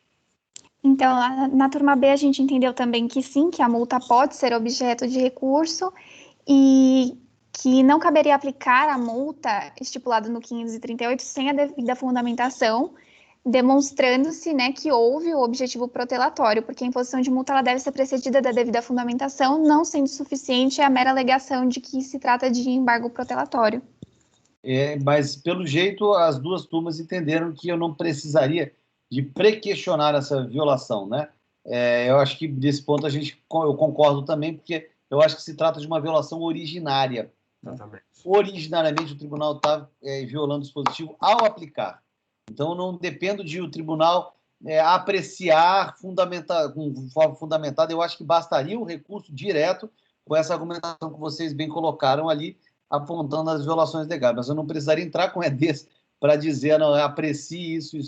Speaker 4: Então, na turma B, a gente entendeu também que sim, que a multa pode ser objeto de recurso e que não caberia aplicar a multa estipulada no 538 sem a devida fundamentação, demonstrando-se, né, que houve o objetivo protelatório, porque a imposição de multa ela deve ser precedida da devida fundamentação, não sendo suficiente a mera alegação de que se trata de embargo protelatório.
Speaker 1: Mas, pelo jeito, as duas turmas entenderam que eu não precisaria de pré-questionar essa violação, né? Eu acho que, desse ponto, eu concordo também, porque eu acho que se trata de uma violação originária.
Speaker 2: Exatamente.
Speaker 1: Originariamente, o tribunal está violando o dispositivo ao aplicar. Então, não dependo de o tribunal apreciar com forma fundamentada. Eu acho que bastaria o recurso direto com essa argumentação que vocês bem colocaram ali, apontando as violações legais. Mas eu não precisaria entrar com EDs para dizer, não, aprecie isso.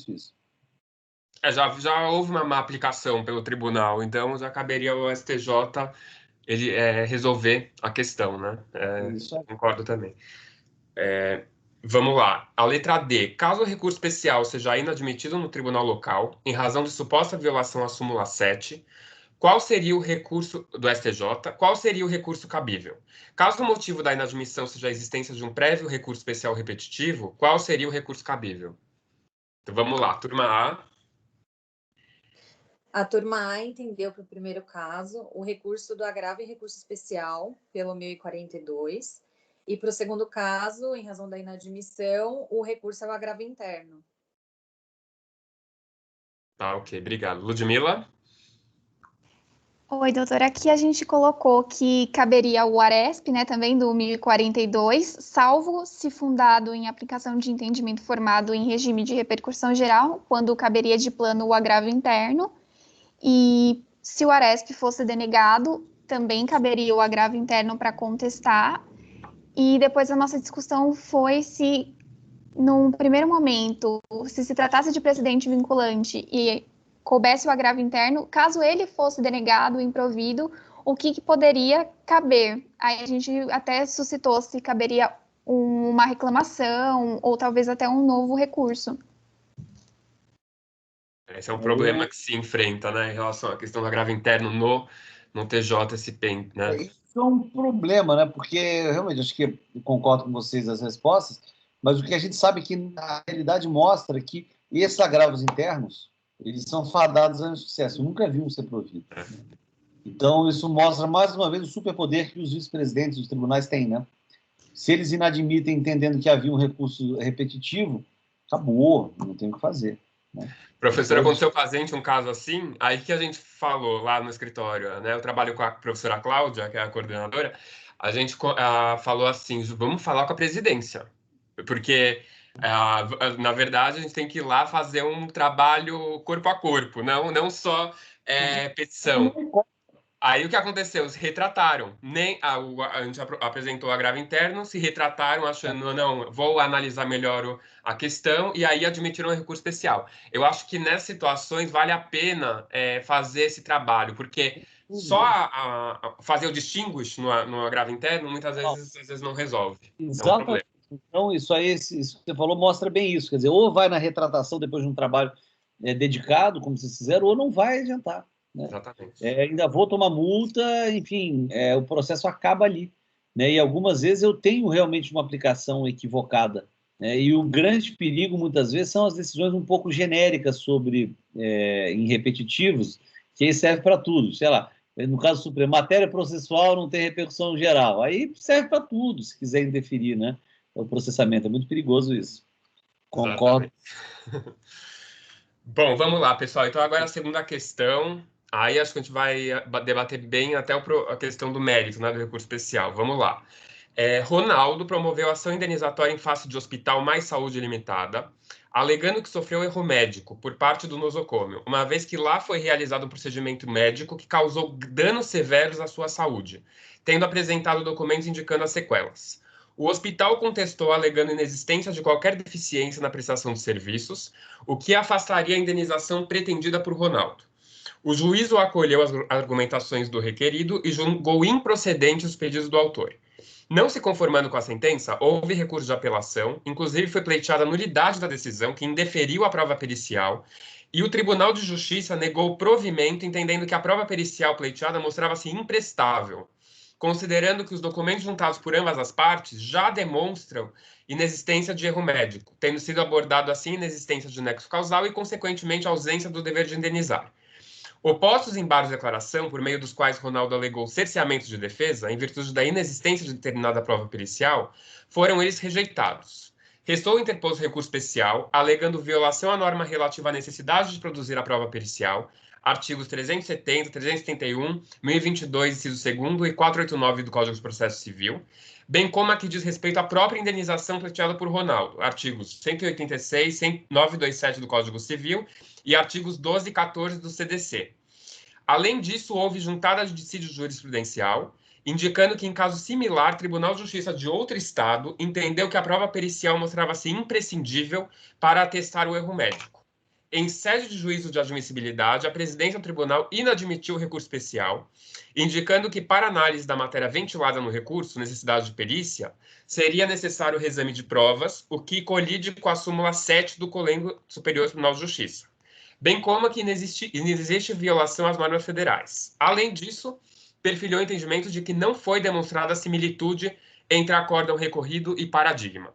Speaker 2: Já houve uma aplicação pelo tribunal, então já caberia ao STJ ele resolver a questão, né? Concordo também. Vamos lá. A letra D. Caso o recurso especial seja inadmitido no tribunal local, em razão de suposta violação à súmula 7, qual seria o recurso do STJ? Qual seria o recurso cabível? Caso o motivo da inadmissão seja a existência de um prévio recurso especial repetitivo, qual seria o recurso cabível? Então vamos lá, turma A.
Speaker 3: A turma A entendeu para o primeiro caso o recurso do agravo em recurso especial pelo 1042 e para o segundo caso, em razão da inadmissão, o recurso ao agravo interno.
Speaker 2: Tá, ok, obrigado. Ludmila?
Speaker 4: Oi, doutora. Aqui a gente colocou que caberia o ARESP, né, também do 1042, salvo se fundado em aplicação de entendimento formado em regime de repercussão geral, quando caberia de plano o agravo interno. E se o ARESP fosse denegado, também caberia o agravo interno para contestar. E depois a nossa discussão foi se, num primeiro momento, se tratasse de precedente vinculante e coubesse o agravo interno, caso ele fosse denegado, improvido, o que poderia caber? Aí a gente até suscitou se caberia uma reclamação ou talvez até um novo recurso.
Speaker 2: Esse é um problema que se enfrenta, né, em relação à questão do agravo interno no TJSP, né?
Speaker 1: Isso é um problema, né? Porque, realmente, acho que eu concordo com vocês nas respostas, mas o que a gente sabe é que, na realidade, mostra que esses agravos internos, eles são fadados ao insucesso. Eu nunca vi um ser provido. Então, isso mostra, mais uma vez, o superpoder que os vice-presidentes dos tribunais têm, né? Se eles inadmitem, entendendo que havia um recurso repetitivo, acabou, não tem o que fazer. Né?
Speaker 2: Professora, aconteceu com a gente um caso assim, aí que a gente falou lá no escritório, né? Eu trabalho com a professora Cláudia, que é a coordenadora, a gente falou assim, vamos falar com a presidência, porque, na verdade, a gente tem que ir lá fazer um trabalho corpo a corpo, não só petição. Aí o que aconteceu? Se retrataram. A gente apresentou o agravo interno, se retrataram achando, não, vou analisar melhor a questão, e aí admitiram um recurso especial. Eu acho que nessas situações vale a pena fazer esse trabalho, porque só fazer o distinguish no agravo interno, muitas vezes, às vezes não resolve.
Speaker 1: Exatamente.
Speaker 2: É um problema.
Speaker 1: Então, isso que você falou mostra bem isso. Quer dizer, ou vai na retratação depois de um trabalho dedicado, como vocês fizeram, ou não vai adiantar. Né?
Speaker 2: Exatamente.
Speaker 1: Ainda vou tomar multa, enfim, o processo acaba ali. Né? E algumas vezes eu tenho realmente uma aplicação equivocada. Né? E o grande perigo, muitas vezes, são as decisões um pouco genéricas em repetitivos, que aí serve para tudo. Sei lá, no caso Supremo, matéria processual não tem repercussão geral. Aí serve para tudo, se quiser indeferir, né? O processamento. É muito perigoso isso. Concordo.
Speaker 2: Bom, vamos lá, pessoal. Então, agora a segunda questão. Aí acho que a gente vai debater bem até a questão do mérito, né, do recurso especial. Vamos lá. Ronaldo promoveu ação indenizatória em face de Hospital Mais Saúde Limitada, alegando que sofreu erro médico por parte do nosocômio, uma vez que lá foi realizado um procedimento médico que causou danos severos à sua saúde, tendo apresentado documentos indicando as sequelas. O hospital contestou, alegando inexistência de qualquer deficiência na prestação de serviços, o que afastaria a indenização pretendida por Ronaldo. O juízo acolheu as argumentações do requerido e julgou improcedentes os pedidos do autor. Não se conformando com a sentença, houve recurso de apelação, inclusive foi pleiteada a nulidade da decisão, que indeferiu a prova pericial, e o Tribunal de Justiça negou o provimento, entendendo que a prova pericial pleiteada mostrava-se imprestável, considerando que os documentos juntados por ambas as partes já demonstram inexistência de erro médico, tendo sido abordado assim inexistência de nexo causal e, consequentemente, ausência do dever de indenizar. Opostos embargos de declaração, por meio dos quais Ronaldo alegou cerceamento de defesa, em virtude da inexistência de determinada prova pericial, foram eles rejeitados. Restou interposto recurso especial, alegando violação à norma relativa à necessidade de produzir a prova pericial, artigos 370, 371, 1022, inciso 2º e 489 do Código de Processo Civil, bem como a que diz respeito à própria indenização pleiteada por Ronaldo, artigos 186, 927 do Código Civil e artigos 12 e 14 do CDC. Além disso, houve juntada de dissídio jurisprudencial, indicando que, em caso similar, o Tribunal de Justiça de outro estado entendeu que a prova pericial mostrava-se imprescindível para atestar o erro médico. Em sede de juízo de admissibilidade, a presidência do tribunal inadmitiu o recurso especial, indicando que, para análise da matéria ventilada no recurso, necessidade de perícia, seria necessário o reexame de provas, o que colide com a súmula 7 do Colégio Superior do Tribunal de Justiça, bem como que inexiste violação às normas federais. Além disso, perfilhou o entendimento de que não foi demonstrada similitude entre acórdão recorrido e paradigma.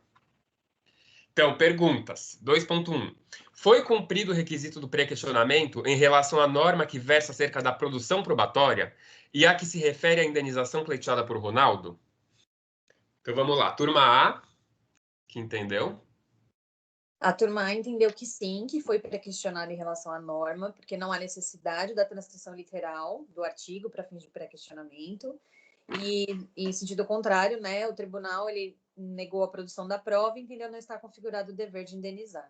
Speaker 2: Então, perguntas. 2.1. Foi cumprido o requisito do pré-questionamento em relação à norma que versa acerca da produção probatória e a que se refere à indenização pleiteada por Ronaldo? Então, vamos lá. Turma A, que entendeu?
Speaker 3: A turma A entendeu que sim, que foi pré-questionado em relação à norma, porque não há necessidade da transcrição literal do artigo para fins de pré-questionamento. E, em sentido contrário, né, o tribunal ele negou a produção da prova e entendeu não estar configurado o dever de indenizar.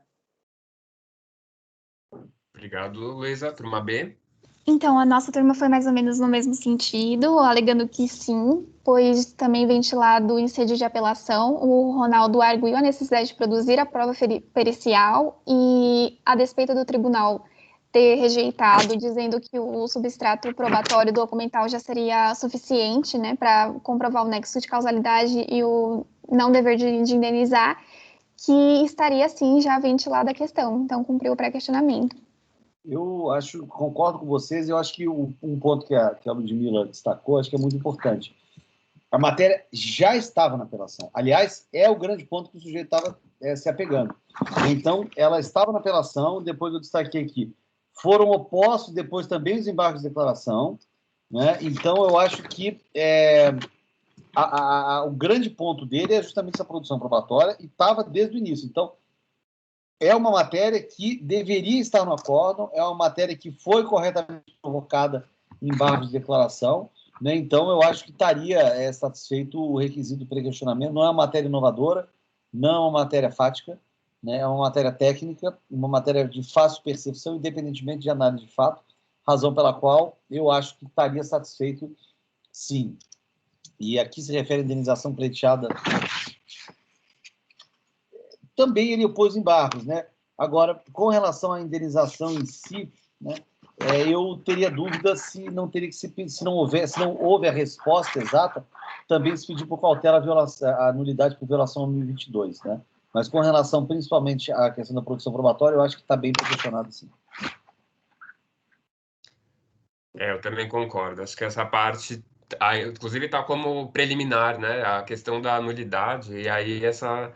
Speaker 2: Obrigado, Luísa. Turma B.
Speaker 4: Então, a nossa turma foi mais ou menos no mesmo sentido, alegando que sim, pois também ventilado em sede de apelação, o Ronaldo arguiu a necessidade de produzir a prova pericial e, a despeito do tribunal ter rejeitado, dizendo que o substrato probatório documental já seria suficiente, né, para comprovar o nexo de causalidade e o não dever de indenizar, que estaria, sim, já ventilada a questão. Então, cumpriu o pré-questionamento.
Speaker 1: Eu concordo com vocês, eu acho que um ponto que a Ludmila destacou, acho que é muito importante. A matéria já estava na apelação. Aliás, é o grande ponto que o sujeito estava se apegando. Então, ela estava na apelação, depois eu destaquei aqui. Foram opostos depois também os embargos de declaração. Né? Então, eu acho que o grande ponto dele é justamente essa produção probatória e estava desde o início. Então, é uma matéria que deveria estar no acórdão, é uma matéria que foi corretamente colocada em embargos de declaração, né? Então, eu acho que estaria satisfeito o requisito do pré-questionamento. Não é uma matéria inovadora, não é uma matéria fática, né? É uma matéria técnica, uma matéria de fácil percepção, independentemente de análise de fato, razão pela qual eu acho que estaria satisfeito, sim. E aqui se refere à indenização pleiteada. Também ele opôs embargos, né? Agora, com relação à indenização em si, né, eu teria dúvida se não teria que se não houve a resposta exata, também se pedir por cautela a nulidade por violação ao 1022, né? Mas com relação principalmente à questão da produção probatória, eu acho que está bem posicionado, sim.
Speaker 2: Eu também concordo. Acho que essa parte, inclusive, está como preliminar, né? A questão da nulidade, e aí essa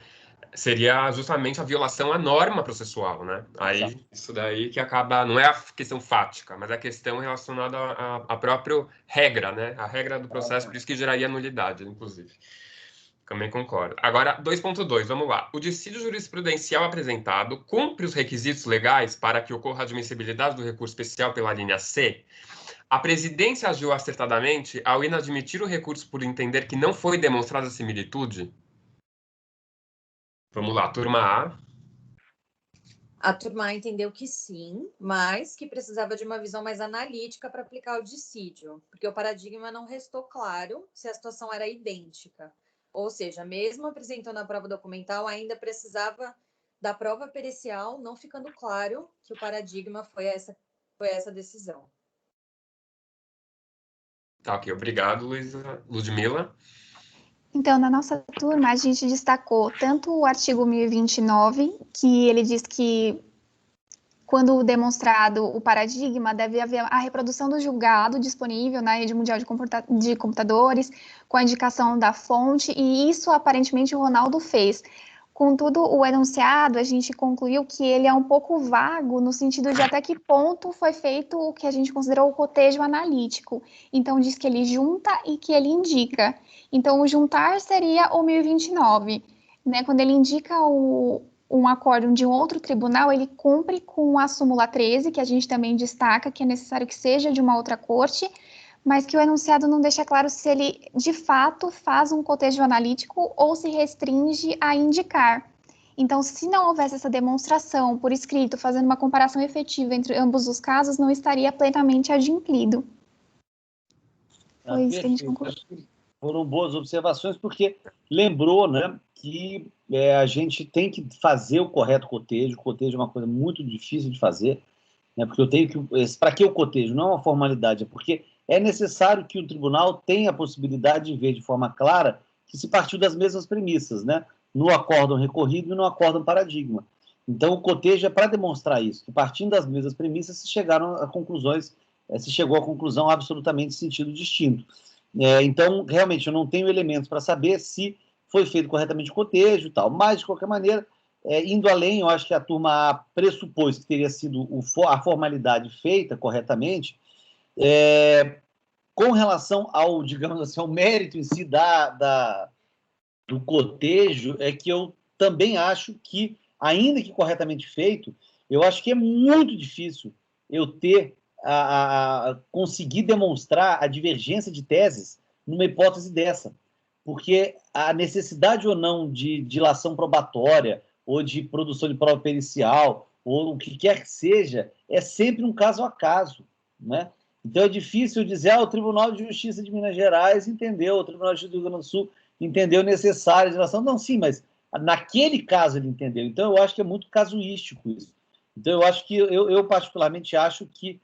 Speaker 2: seria justamente a violação à norma processual, né? Aí,
Speaker 1: Exato.
Speaker 2: isso daí que acaba, não é a questão fática, mas a questão relacionada à própria regra, né? A regra do processo, por isso que geraria nulidade, inclusive. Também concordo. Agora, 2.2, vamos lá. O dissídio jurisprudencial apresentado cumpre os requisitos legais para que ocorra a admissibilidade do recurso especial pela linha C? A presidência agiu acertadamente ao inadmitir o recurso por entender que não foi demonstrada similitude? Vamos lá, turma A.
Speaker 3: A turma A entendeu que sim, mas que precisava de uma visão mais analítica para aplicar o dissídio, porque o paradigma não restou claro se a situação era idêntica. Ou seja, mesmo apresentando a prova documental, ainda precisava da prova pericial, não ficando claro que o paradigma foi essa decisão.
Speaker 2: Tá, ok. Obrigado, Ludmila.
Speaker 4: Então, na nossa turma, a gente destacou tanto o artigo 1029, que ele diz que, quando demonstrado o paradigma, deve haver a reprodução do julgado disponível na rede mundial de computadores, com a indicação da fonte, e isso, aparentemente, o Ronaldo fez. Contudo, o enunciado, a gente concluiu que ele é um pouco vago, no sentido de até que ponto foi feito o que a gente considerou o cotejo analítico. Então, diz que ele junta e que ele indica. Então, o juntar seria o 1029, né? Quando ele indica um acórdão de um outro tribunal, ele cumpre com a súmula 13, que a gente também destaca, que é necessário que seja de uma outra corte, mas que o enunciado não deixa claro se ele, de fato, faz um cotejo analítico ou se restringe a indicar. Então, se não houvesse essa demonstração por escrito, fazendo uma comparação efetiva entre ambos os casos, não estaria plenamente adimplido. Foi isso que a gente concluiu.
Speaker 1: Acho que foram boas observações, porque lembrou, né, que a gente tem que fazer o correto cotejo. O cotejo é uma coisa muito difícil de fazer, né, porque eu tenho que... Para que o cotejo? Não é uma formalidade, é porque é necessário que o tribunal tenha a possibilidade de ver de forma clara que se partiu das mesmas premissas, né, no acórdão recorrido e no acórdão paradigma. Então, o cotejo é para demonstrar isso, que partindo das mesmas premissas se chegaram a conclusões, se chegou à conclusão absolutamente em sentido distinto. Então, realmente, eu não tenho elementos para saber se foi feito corretamente o cotejo e tal, mas, de qualquer maneira, indo além, eu acho que a turma A pressupôs que teria sido a formalidade feita corretamente. Com relação ao, digamos assim, ao mérito em si do cotejo, é que eu também acho que, ainda que corretamente feito, eu acho que é muito difícil eu conseguir demonstrar a divergência de teses numa hipótese dessa, porque a necessidade ou não de dilação probatória ou de produção de prova pericial ou o que quer que seja, é sempre um caso a caso, né? Então é difícil dizer, o Tribunal de Justiça de Minas Gerais entendeu, o Tribunal de Justiça do Rio Grande do Sul entendeu necessária a dilação. Não, sim, mas naquele caso ele entendeu. Então eu acho que é muito casuístico isso. Então eu acho que, eu particularmente acho que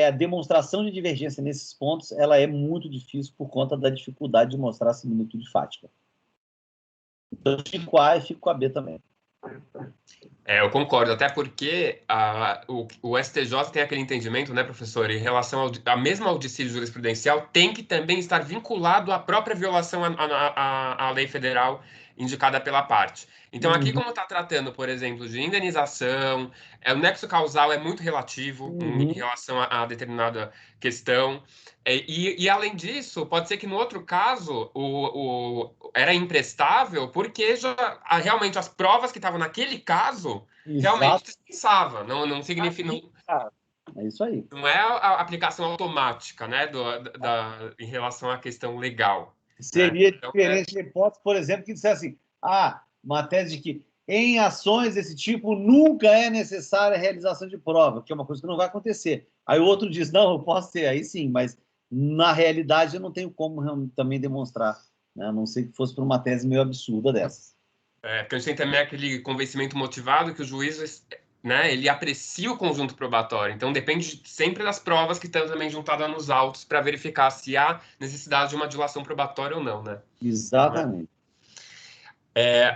Speaker 1: a demonstração de divergência nesses pontos ela é muito difícil por conta da dificuldade de mostrar a similitude fática. Então eu fico com A e fico com a B também.
Speaker 2: Eu concordo, até porque o STJ tem aquele entendimento, né, professor, em relação mesmo ao dissídio jurisprudencial, tem que também estar vinculado à própria violação à lei federal indicada pela parte. Então, aqui, como está tratando, por exemplo, de indenização, o nexo causal é muito relativo em relação a determinada questão. E, além disso, pode ser que no outro caso era imprestável, porque realmente as provas que estavam naquele caso realmente dispensava. Não significa...
Speaker 1: É isso aí.
Speaker 2: Não é a aplicação automática, né, em relação à questão legal.
Speaker 1: Seria diferente de hipótese, por exemplo, que dissesse assim, uma tese de que em ações desse tipo nunca é necessária a realização de prova, que é uma coisa que não vai acontecer. Aí o outro diz, não, eu posso ter, aí sim, mas na realidade eu não tenho como também demonstrar, né? A não ser que fosse por uma tese meio absurda dessas.
Speaker 2: Porque a gente tem também aquele convencimento motivado que o juiz, né, ele aprecia o conjunto probatório. Então, depende sempre das provas que estão também juntadas nos autos para verificar se há necessidade de uma dilação probatória ou não, né?
Speaker 1: Exatamente.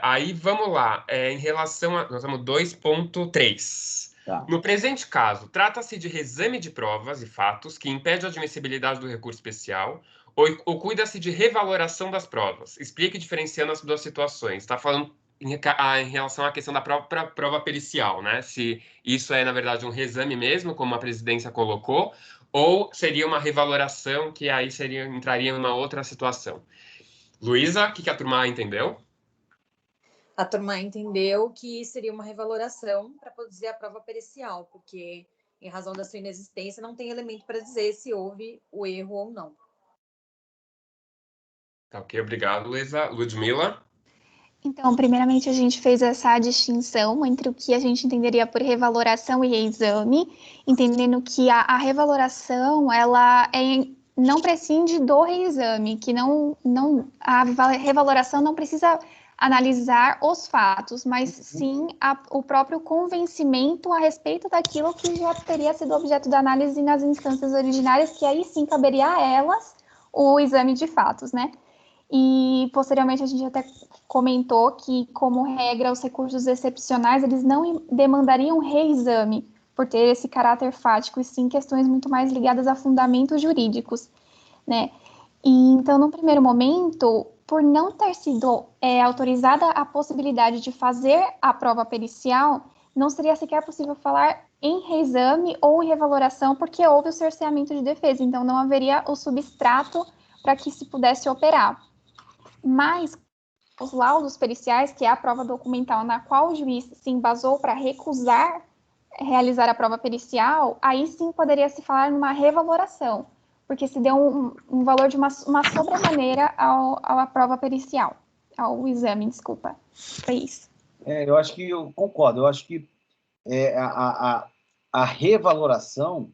Speaker 2: Aí, vamos lá. Em relação a... Nós temos 2.3.
Speaker 1: Tá.
Speaker 2: No presente caso, trata-se de reexame de provas e fatos que impede a admissibilidade do recurso especial ou cuida-se de revaloração das provas. Explique diferenciando as duas situações. Está falando em relação à questão da própria prova pericial, né? Se isso é, na verdade, um reexame mesmo, como a presidência colocou, ou seria uma revaloração que aí entraria em uma outra situação. Luísa, o que a turma entendeu?
Speaker 3: A turma entendeu que seria uma revaloração para dizer a prova pericial, porque, em razão da sua inexistência, não tem elemento para dizer se houve o erro ou não.
Speaker 2: Tá, ok, obrigado, Luísa. Ludmila?
Speaker 4: Então, primeiramente, a gente fez essa distinção entre o que a gente entenderia por revaloração e reexame, entendendo que a revaloração, ela não prescinde do reexame, que a revaloração não precisa analisar os fatos, mas sim o próprio convencimento a respeito daquilo que já teria sido objeto da análise nas instâncias originárias, que aí sim caberia a elas o exame de fatos, né? E, posteriormente, a gente até comentou que, como regra, os recursos excepcionais, eles não demandariam reexame, por ter esse caráter fático, e sim questões muito mais ligadas a fundamentos jurídicos, né? E, então, no primeiro momento, por não ter sido autorizada a possibilidade de fazer a prova pericial, não seria sequer possível falar em reexame ou em revaloração, porque houve o cerceamento de defesa, então não haveria o substrato para que se pudesse operar. Mas os laudos periciais, que é a prova documental na qual o juiz se embasou para recusar realizar a prova pericial, aí sim poderia se falar numa revaloração, porque se deu um valor de uma sobremaneira à prova pericial, ao exame, desculpa. Foi isso.
Speaker 1: Eu acho que eu concordo. Eu acho que a revaloração,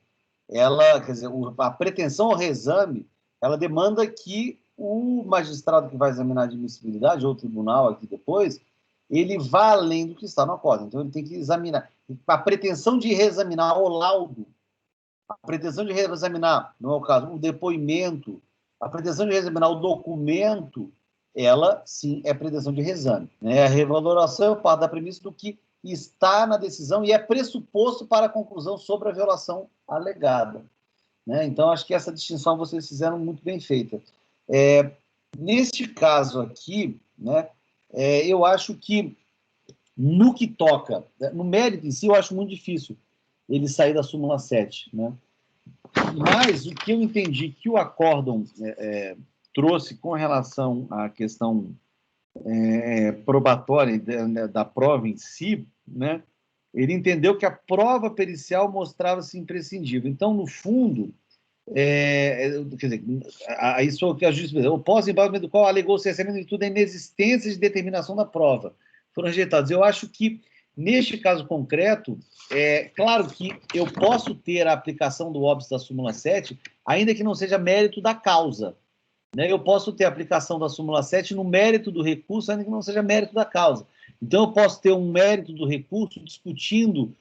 Speaker 1: ela, quer dizer, a pretensão ao reexame, ela demanda que o magistrado que vai examinar a admissibilidade, ou o tribunal aqui depois, ele vá além do que está no acórdão. Então, ele tem que examinar. A pretensão de reexaminar o laudo, a pretensão de reexaminar, não é o caso, o depoimento, a pretensão de reexaminar o documento, ela, sim, é pretensão de reexame, né? A revaloração parte da premissa do que está na decisão e é pressuposto para a conclusão sobre a violação alegada, né? Então, acho que essa distinção vocês fizeram muito bem feita. Neste caso aqui, né, eu acho que no que toca, no mérito em si, eu acho muito difícil ele sair da súmula 7, né? Mas o que eu entendi que o acórdão trouxe com relação à questão probatória da prova em si, né, ele entendeu que a prova pericial mostrava-se imprescindível. Então, no fundo, quer dizer, isso é o que a justiça o pós-embargo do qual alegou o cerceamento de tudo a inexistência de determinação da prova. Foram rejeitados. Eu acho que, neste caso concreto, claro que eu posso ter a aplicação do óbice da súmula 7, ainda que não seja mérito da causa, né? Eu posso ter a aplicação da súmula 7 no mérito do recurso, ainda que não seja mérito da causa. Então, eu posso ter um mérito do recurso discutindo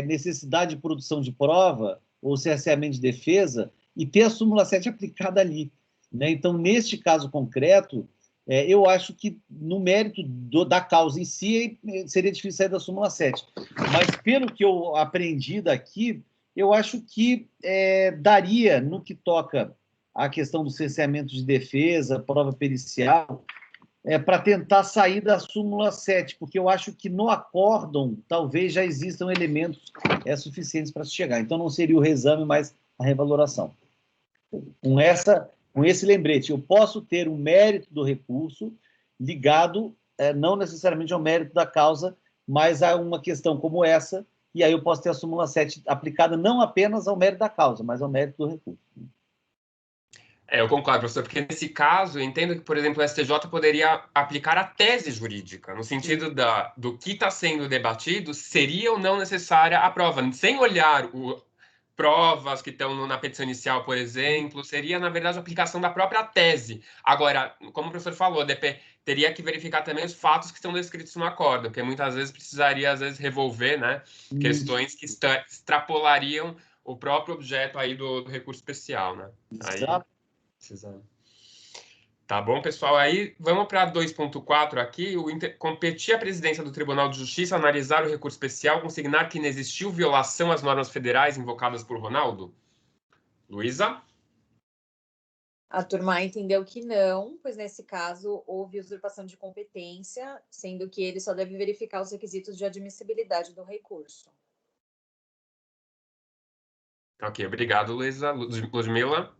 Speaker 1: necessidade de produção de prova ou cerceamento de defesa e ter a súmula 7 aplicada ali, né? Então, neste caso concreto, eu acho que no mérito da causa em si seria difícil sair da súmula 7. Mas, pelo que eu aprendi daqui, eu acho que daria, no que toca à questão do cerceamento de defesa, prova pericial, para tentar sair da súmula 7, porque eu acho que no acórdão talvez já existam elementos suficientes para se chegar. Então, não seria o reexame, mas a revaloração. Com esse lembrete, eu posso ter um mérito do recurso ligado, não necessariamente ao mérito da causa, mas há uma questão como essa, e aí eu posso ter a súmula 7 aplicada não apenas ao mérito da causa, mas ao mérito do recurso.
Speaker 2: Eu concordo, professor, porque nesse caso, eu entendo que, por exemplo, o STJ poderia aplicar a tese jurídica, no sentido do que está sendo debatido, seria ou não necessária a prova, sem olhar provas que estão na petição inicial, por exemplo, seria, na verdade, a aplicação da própria tese. Agora, como o professor falou, teria que verificar também os fatos que estão descritos no acordo, porque muitas vezes precisaria, às vezes, revolver, né, questões que extrapolariam o próprio objeto aí do recurso especial, né? Aí, precisando. Tá bom, pessoal? Aí vamos para 2.4 aqui. Competir à presidência do Tribunal de Justiça analisar o recurso especial, consignar que inexistiu violação às normas federais invocadas por Ronaldo? Luísa?
Speaker 3: A turma entendeu que não, pois nesse caso houve usurpação de competência, sendo que ele só deve verificar os requisitos de admissibilidade do recurso.
Speaker 2: Ok, obrigado, Luísa. Ludmila?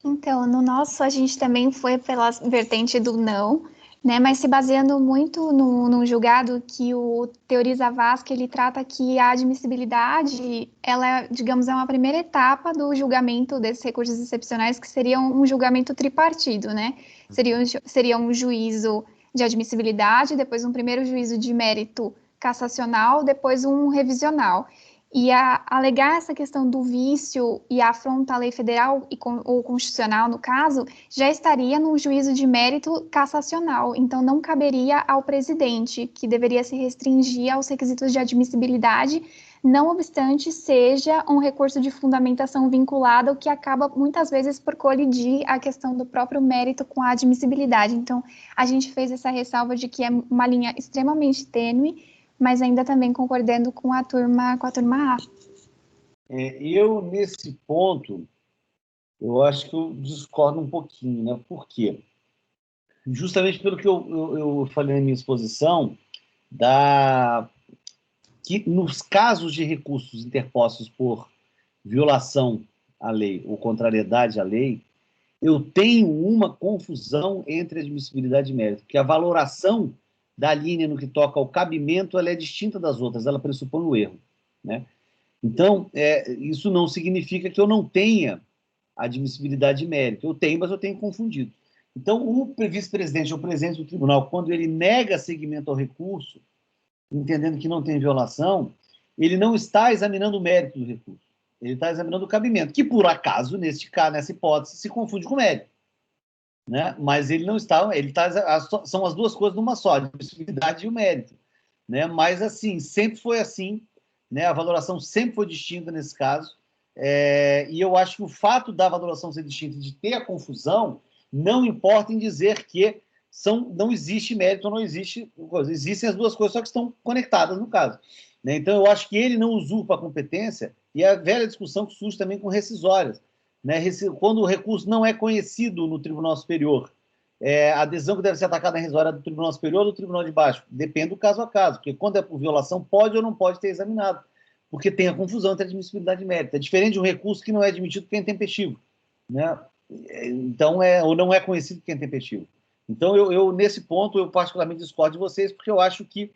Speaker 4: Então, no nosso, a gente também foi pela vertente do não, né? Mas se baseando muito no julgado que o Teori Zavascki, ele trata que a admissibilidade, ela, digamos, é uma primeira etapa do julgamento desses recursos excepcionais, que seria um julgamento tripartido, né? Seria um juízo de admissibilidade, depois um primeiro juízo de mérito cassacional, depois um revisional. E alegar essa questão do vício e a afronta à lei federal ou constitucional, no caso, já estaria num juízo de mérito cassacional. Então, não caberia ao presidente, que deveria se restringir aos requisitos de admissibilidade, não obstante seja um recurso de fundamentação vinculado, o que acaba, muitas vezes, por colidir a questão do próprio mérito com a admissibilidade. Então, a gente fez essa ressalva de que é uma linha extremamente tênue, mas ainda também concordando com a turma A.
Speaker 1: Eu, nesse ponto, eu acho que eu discordo um pouquinho, né? Por quê? Justamente pelo que eu falei na minha exposição, que nos casos de recursos interpostos por violação à lei ou contrariedade à lei, eu tenho uma confusão entre admissibilidade e mérito, porque a valoração da linha no que toca ao cabimento, ela é distinta das outras, ela pressupõe o erro, né? Então, isso não significa que eu não tenha admissibilidade e mérito. Eu tenho, mas eu tenho confundido. Então, o vice-presidente ou presidente do tribunal, quando ele nega seguimento ao recurso, entendendo que não tem violação, ele não está examinando o mérito do recurso. Ele está examinando o cabimento, que, por acaso, nessa hipótese, se confunde com o mérito. Né? Mas ele não está, são as duas coisas numa só, a admissibilidade e o mérito, né? Mas assim, sempre foi assim, né? A valoração sempre foi distinta nesse caso, e eu acho que o fato da valoração ser distinta, de ter a confusão, não importa em dizer que não existe mérito ou não existe coisa. Existem as duas coisas, só que estão conectadas no caso, né? Então eu acho que ele não usurpa a competência, e a velha discussão que surge também com rescisórias, né? Quando o recurso não é conhecido no Tribunal Superior, a adesão que deve ser atacada na rescisória do Tribunal Superior ou do Tribunal de Baixo? Depende do caso a caso, porque quando é por violação, pode ou não pode ter examinado, porque tem a confusão entre admissibilidade e mérito. É diferente de um recurso que não é admitido porque é intempestivo, né? Então, ou não é conhecido porque é intempestivo. Então, nesse ponto, eu particularmente discordo de vocês, porque eu acho que,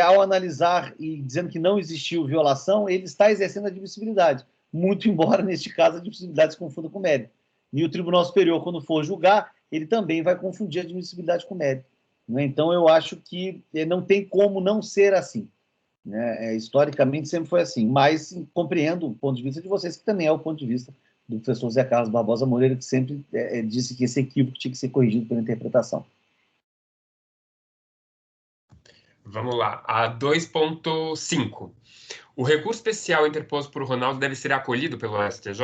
Speaker 1: ao analisar e dizendo que não existiu violação, ele está exercendo a admissibilidade, muito embora, neste caso, a admissibilidade se confunda com mérito. E o Tribunal Superior, quando for julgar, ele também vai confundir a admissibilidade com mérito, né? Então, eu acho que não tem como não ser assim, né? Historicamente, sempre foi assim, mas compreendo o ponto de vista de vocês, que também é o ponto de vista do professor Zé Carlos Barbosa Moreira, que sempre disse que esse equívoco tinha que ser corrigido pela interpretação.
Speaker 2: Vamos lá, a 2.5. O recurso especial interposto por Ronaldo deve ser acolhido pelo STJ?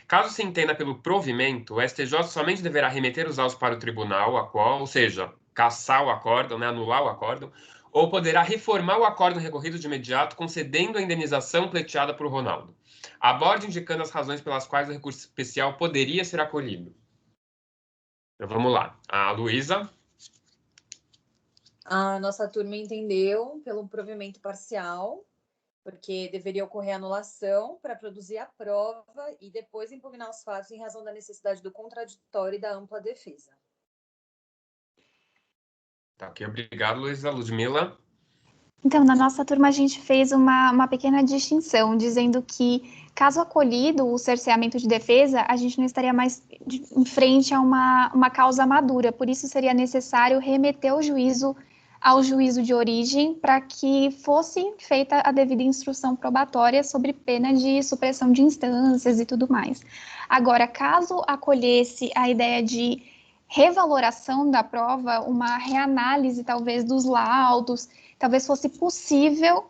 Speaker 2: Caso se entenda pelo provimento, o STJ somente deverá remeter os autos para o tribunal, ou seja, cassar o acórdão, né, anular o acórdão, ou poderá reformar o acórdão recorrido de imediato, concedendo a indenização pleiteada por Ronaldo. Aborde indicando as razões pelas quais o recurso especial poderia ser acolhido. Então, vamos lá. A Luísa.
Speaker 3: A nossa turma entendeu pelo provimento parcial, porque deveria ocorrer anulação para produzir a prova e depois impugnar os fatos em razão da necessidade do contraditório e da ampla defesa.
Speaker 2: Tá, ok, obrigado, Luísa. Ludmila.
Speaker 4: Então, na nossa turma, a gente fez uma pequena distinção, dizendo que, caso acolhido o cerceamento de defesa, a gente não estaria mais em frente a uma causa madura. Por isso, seria necessário remeter o juízo ao juízo de origem para que fosse feita a devida instrução probatória sobre pena de supressão de instâncias e tudo mais. Agora, caso acolhesse a ideia de revaloração da prova, uma reanálise, talvez, dos laudos, talvez fosse possível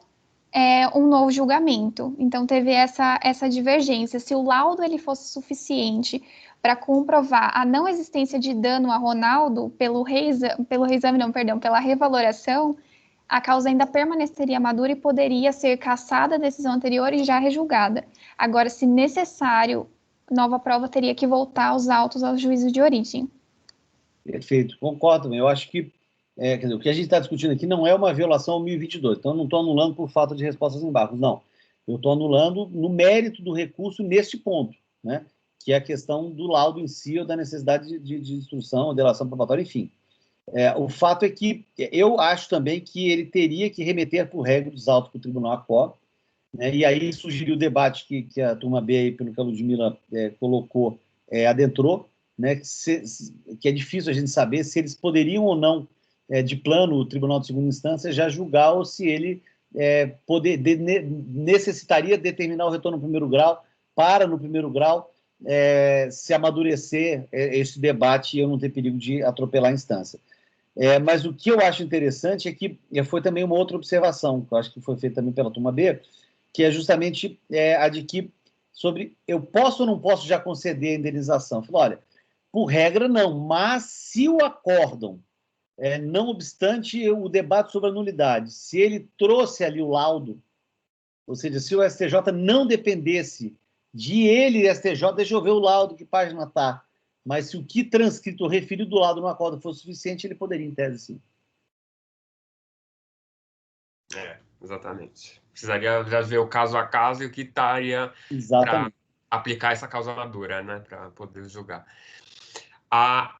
Speaker 4: um novo julgamento. Então, teve essa divergência. Se o laudo ele fosse suficiente para comprovar a não existência de dano a Ronaldo pela revaloração, a causa ainda permaneceria madura e poderia ser cassada a decisão anterior e já rejulgada. Agora, se necessário, nova prova teria que voltar aos autos ao juízo de origem.
Speaker 1: Perfeito, concordo. Eu acho que quer dizer, o que a gente está discutindo aqui não é uma violação ao 1022, então eu não estou anulando por falta de respostas em embargos, não. Eu estou anulando no mérito do recurso neste ponto, né? Que é a questão do laudo em si ou da necessidade de instrução, ou delação probatória, enfim. O fato é que eu acho também que ele teria que remeter por regra dos autos para o Tribunal ACOB, né? E aí surgiu o debate que a turma B, aí, pelo que a Ludmila colocou, adentrou, né? Que é difícil a gente saber se eles poderiam ou não, de plano, o Tribunal de Segunda Instância já julgar ou se ele necessitaria determinar o retorno no primeiro grau para, no primeiro grau, se amadurecer esse debate e eu não ter perigo de atropelar a instância. Mas o que eu acho interessante é que foi também uma outra observação, que eu acho que foi feita também pela turma B, que é justamente a de que sobre eu posso ou não posso já conceder a indenização. Eu falo, olha, por regra não, mas se o acórdão, não obstante o debate sobre a nulidade, se ele trouxe ali o laudo, ou seja, se o STJ não dependesse de ele, STJ, deixa eu ver o laudo, que página está, mas se o que transcrito ou referido do laudo no acórdão fosse suficiente, ele poderia, em tese, sim.
Speaker 2: Exatamente. Precisaria já ver o caso a caso e o que estaria para aplicar essa causa madura, né, para poder julgar. A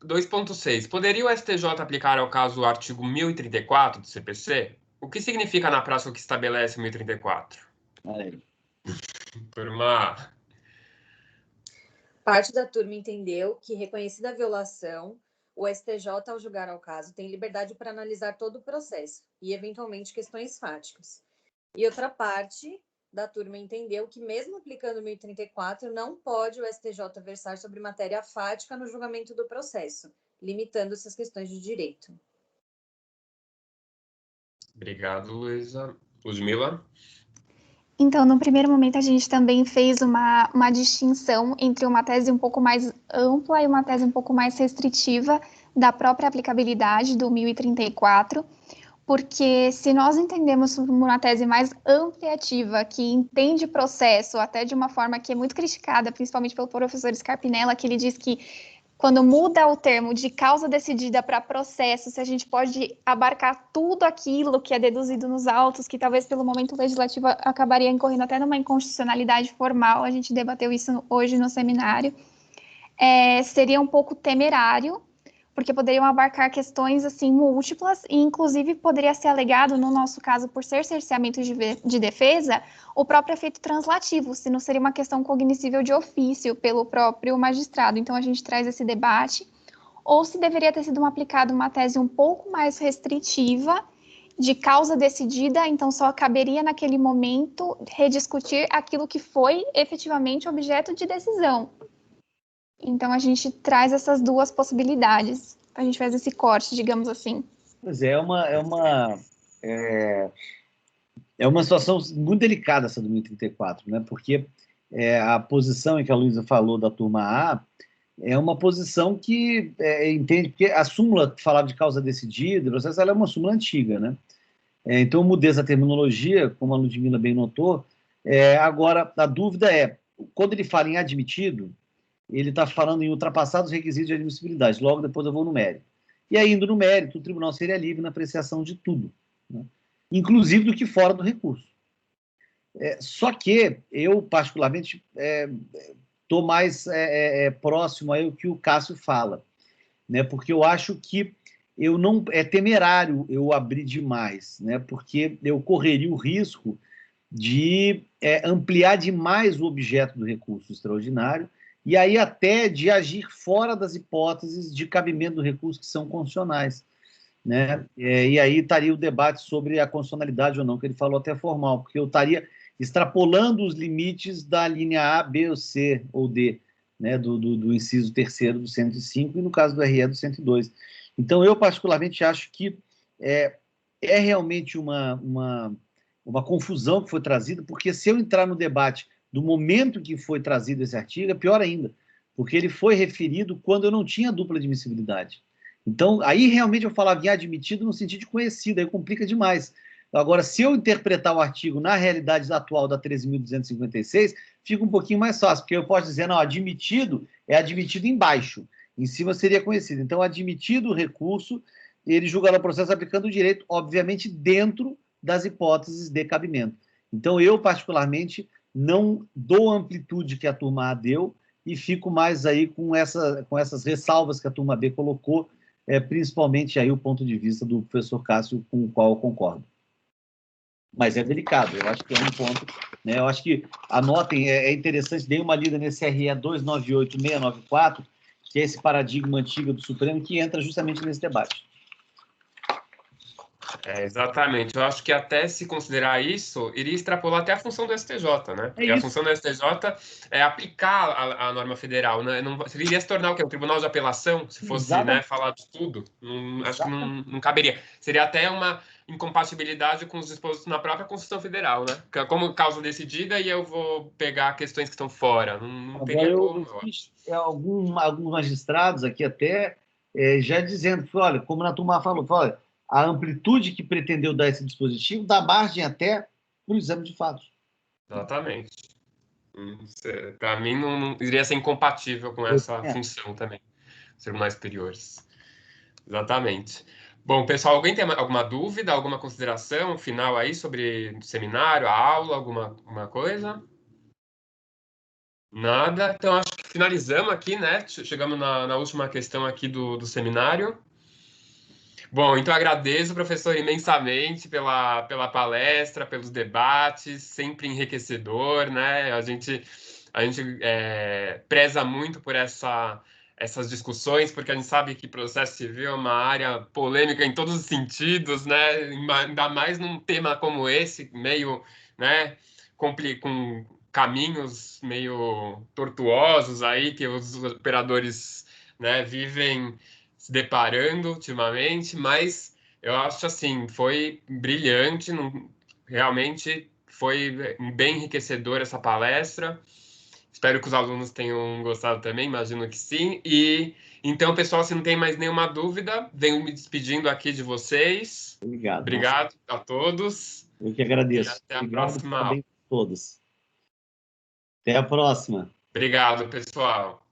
Speaker 2: 2.6. Poderia o STJ aplicar ao caso o artigo 1034 do CPC? O que significa na prática o que estabelece o 1034?
Speaker 1: Aí.
Speaker 2: Turma.
Speaker 3: Parte da turma entendeu que, reconhecida a violação, o STJ, ao julgar ao caso, tem liberdade para analisar todo o processo e, eventualmente, questões fáticas. E outra parte da turma entendeu que, mesmo aplicando o 1034, não pode o STJ versar sobre matéria fática no julgamento do processo, limitando-se às questões de direito.
Speaker 2: Obrigado, Luísa. Ludmila?
Speaker 4: Então, no primeiro momento, a gente também fez uma distinção entre uma tese um pouco mais ampla e uma tese um pouco mais restritiva da própria aplicabilidade do 1034, porque se nós entendemos uma tese mais ampliativa, que entende processo até de uma forma que é muito criticada, principalmente pelo professor Scarpinella, que ele diz que quando muda o termo de causa decidida para processo, se a gente pode abarcar tudo aquilo que é deduzido nos autos, que talvez pelo momento legislativo acabaria incorrendo até numa inconstitucionalidade formal, a gente debateu isso hoje no seminário, seria um pouco temerário, porque poderiam abarcar questões assim múltiplas e inclusive poderia ser alegado, no nosso caso, por ser cerceamento de defesa, o próprio efeito translativo, se não seria uma questão cognoscível de ofício pelo próprio magistrado. Então a gente traz esse debate, ou se deveria ter sido aplicada uma tese um pouco mais restritiva, de causa decidida, então só caberia naquele momento rediscutir aquilo que foi efetivamente objeto de decisão. Então, a gente traz essas duas possibilidades. A gente faz esse corte, digamos assim.
Speaker 1: Pois é uma situação muito delicada essa do 1034, né? Porque a posição em que a Luísa falou da turma A é uma posição que entende, porque a súmula que falava de causa decidida, processo, ela é uma súmula antiga, né? Então, mudei essa terminologia, como a Ludmila bem notou. Agora, a dúvida é, quando ele fala em admitido, ele está falando em ultrapassar os requisitos de admissibilidade. Logo depois eu vou no mérito. E aí, indo no mérito, o tribunal seria livre na apreciação de tudo, né? Inclusive do que fora do recurso. Só que eu, particularmente, estou mais próximo ao que o Cássio fala, né? Porque eu acho que é temerário eu abrir demais, né? Porque eu correria o risco de ampliar demais o objeto do recurso extraordinário e aí até de agir fora das hipóteses de cabimento do recurso que são constitucionais, né? E aí estaria o debate sobre a constitucionalidade ou não, que ele falou até formal, porque eu estaria extrapolando os limites da linha A, B, ou C ou D, né? Do inciso 3º do 105 e, no caso do RE, do 102. Então, eu particularmente acho que é realmente uma confusão que foi trazida, porque se eu entrar no debate do momento que foi trazido esse artigo, é pior ainda, porque ele foi referido quando eu não tinha dupla admissibilidade. Então, aí realmente eu falava em admitido no sentido de conhecido, aí complica demais. Agora, se eu interpretar o artigo na realidade atual da 13.256, fica um pouquinho mais fácil, porque eu posso dizer, não, admitido é admitido embaixo, em cima seria conhecido. Então, admitido o recurso, ele julgará o processo aplicando o direito, obviamente, dentro das hipóteses de cabimento. Então, eu, particularmente, não dou a amplitude que a turma A deu e fico mais aí com essas ressalvas que a turma B colocou, principalmente aí o ponto de vista do professor Cássio, com o qual eu concordo. Mas é delicado, eu acho que é um ponto, né? Eu acho que, anotem, é interessante, dei uma lida nesse RE 298694, que é esse paradigma antigo do Supremo, que entra justamente nesse debate.
Speaker 2: Exatamente. Eu acho que até se considerar isso, iria extrapolar até a função do STJ, né? Porque a função do STJ é aplicar a norma federal, né? Não, iria se tornar o quê? Um tribunal de apelação, se fosse, né, falar de tudo. Acho que não caberia. Seria até uma incompatibilidade com os dispositos na própria Constituição Federal, né? Como causa decidida e eu vou pegar questões que estão fora. Não teria como.
Speaker 1: Eu fiz alguns magistrados aqui até já dizendo que, olha, como na turma falou, olha, a amplitude que pretendeu dar esse dispositivo dá margem até para o exame de fatos.
Speaker 2: Exatamente. Para mim, não iria ser incompatível com essa função também, os tribunais superiores. Exatamente. Bom, pessoal, alguém tem alguma dúvida, alguma consideração final aí sobre o seminário, a aula, alguma coisa? Nada. Então, acho que finalizamos aqui, né? Chegamos na última questão aqui do seminário. Bom, então agradeço, professor, imensamente pela palestra, pelos debates, sempre enriquecedor, né? A gente preza muito por essas discussões, porque a gente sabe que processo civil é uma área polêmica em todos os sentidos, né? Ainda mais num tema como esse, meio, né, com caminhos meio tortuosos aí que os operadores, né, vivem se deparando ultimamente, mas eu acho assim, foi brilhante, realmente foi bem enriquecedora essa palestra. Espero que os alunos tenham gostado também, imagino que sim. E então, pessoal, se não tem mais nenhuma dúvida, venho me despedindo aqui de vocês.
Speaker 1: Obrigado.
Speaker 2: Obrigado a todos.
Speaker 1: Eu que agradeço.
Speaker 2: E até a
Speaker 1: Obrigado,
Speaker 2: próxima aula.
Speaker 1: todos. Até a próxima.
Speaker 2: Obrigado, pessoal.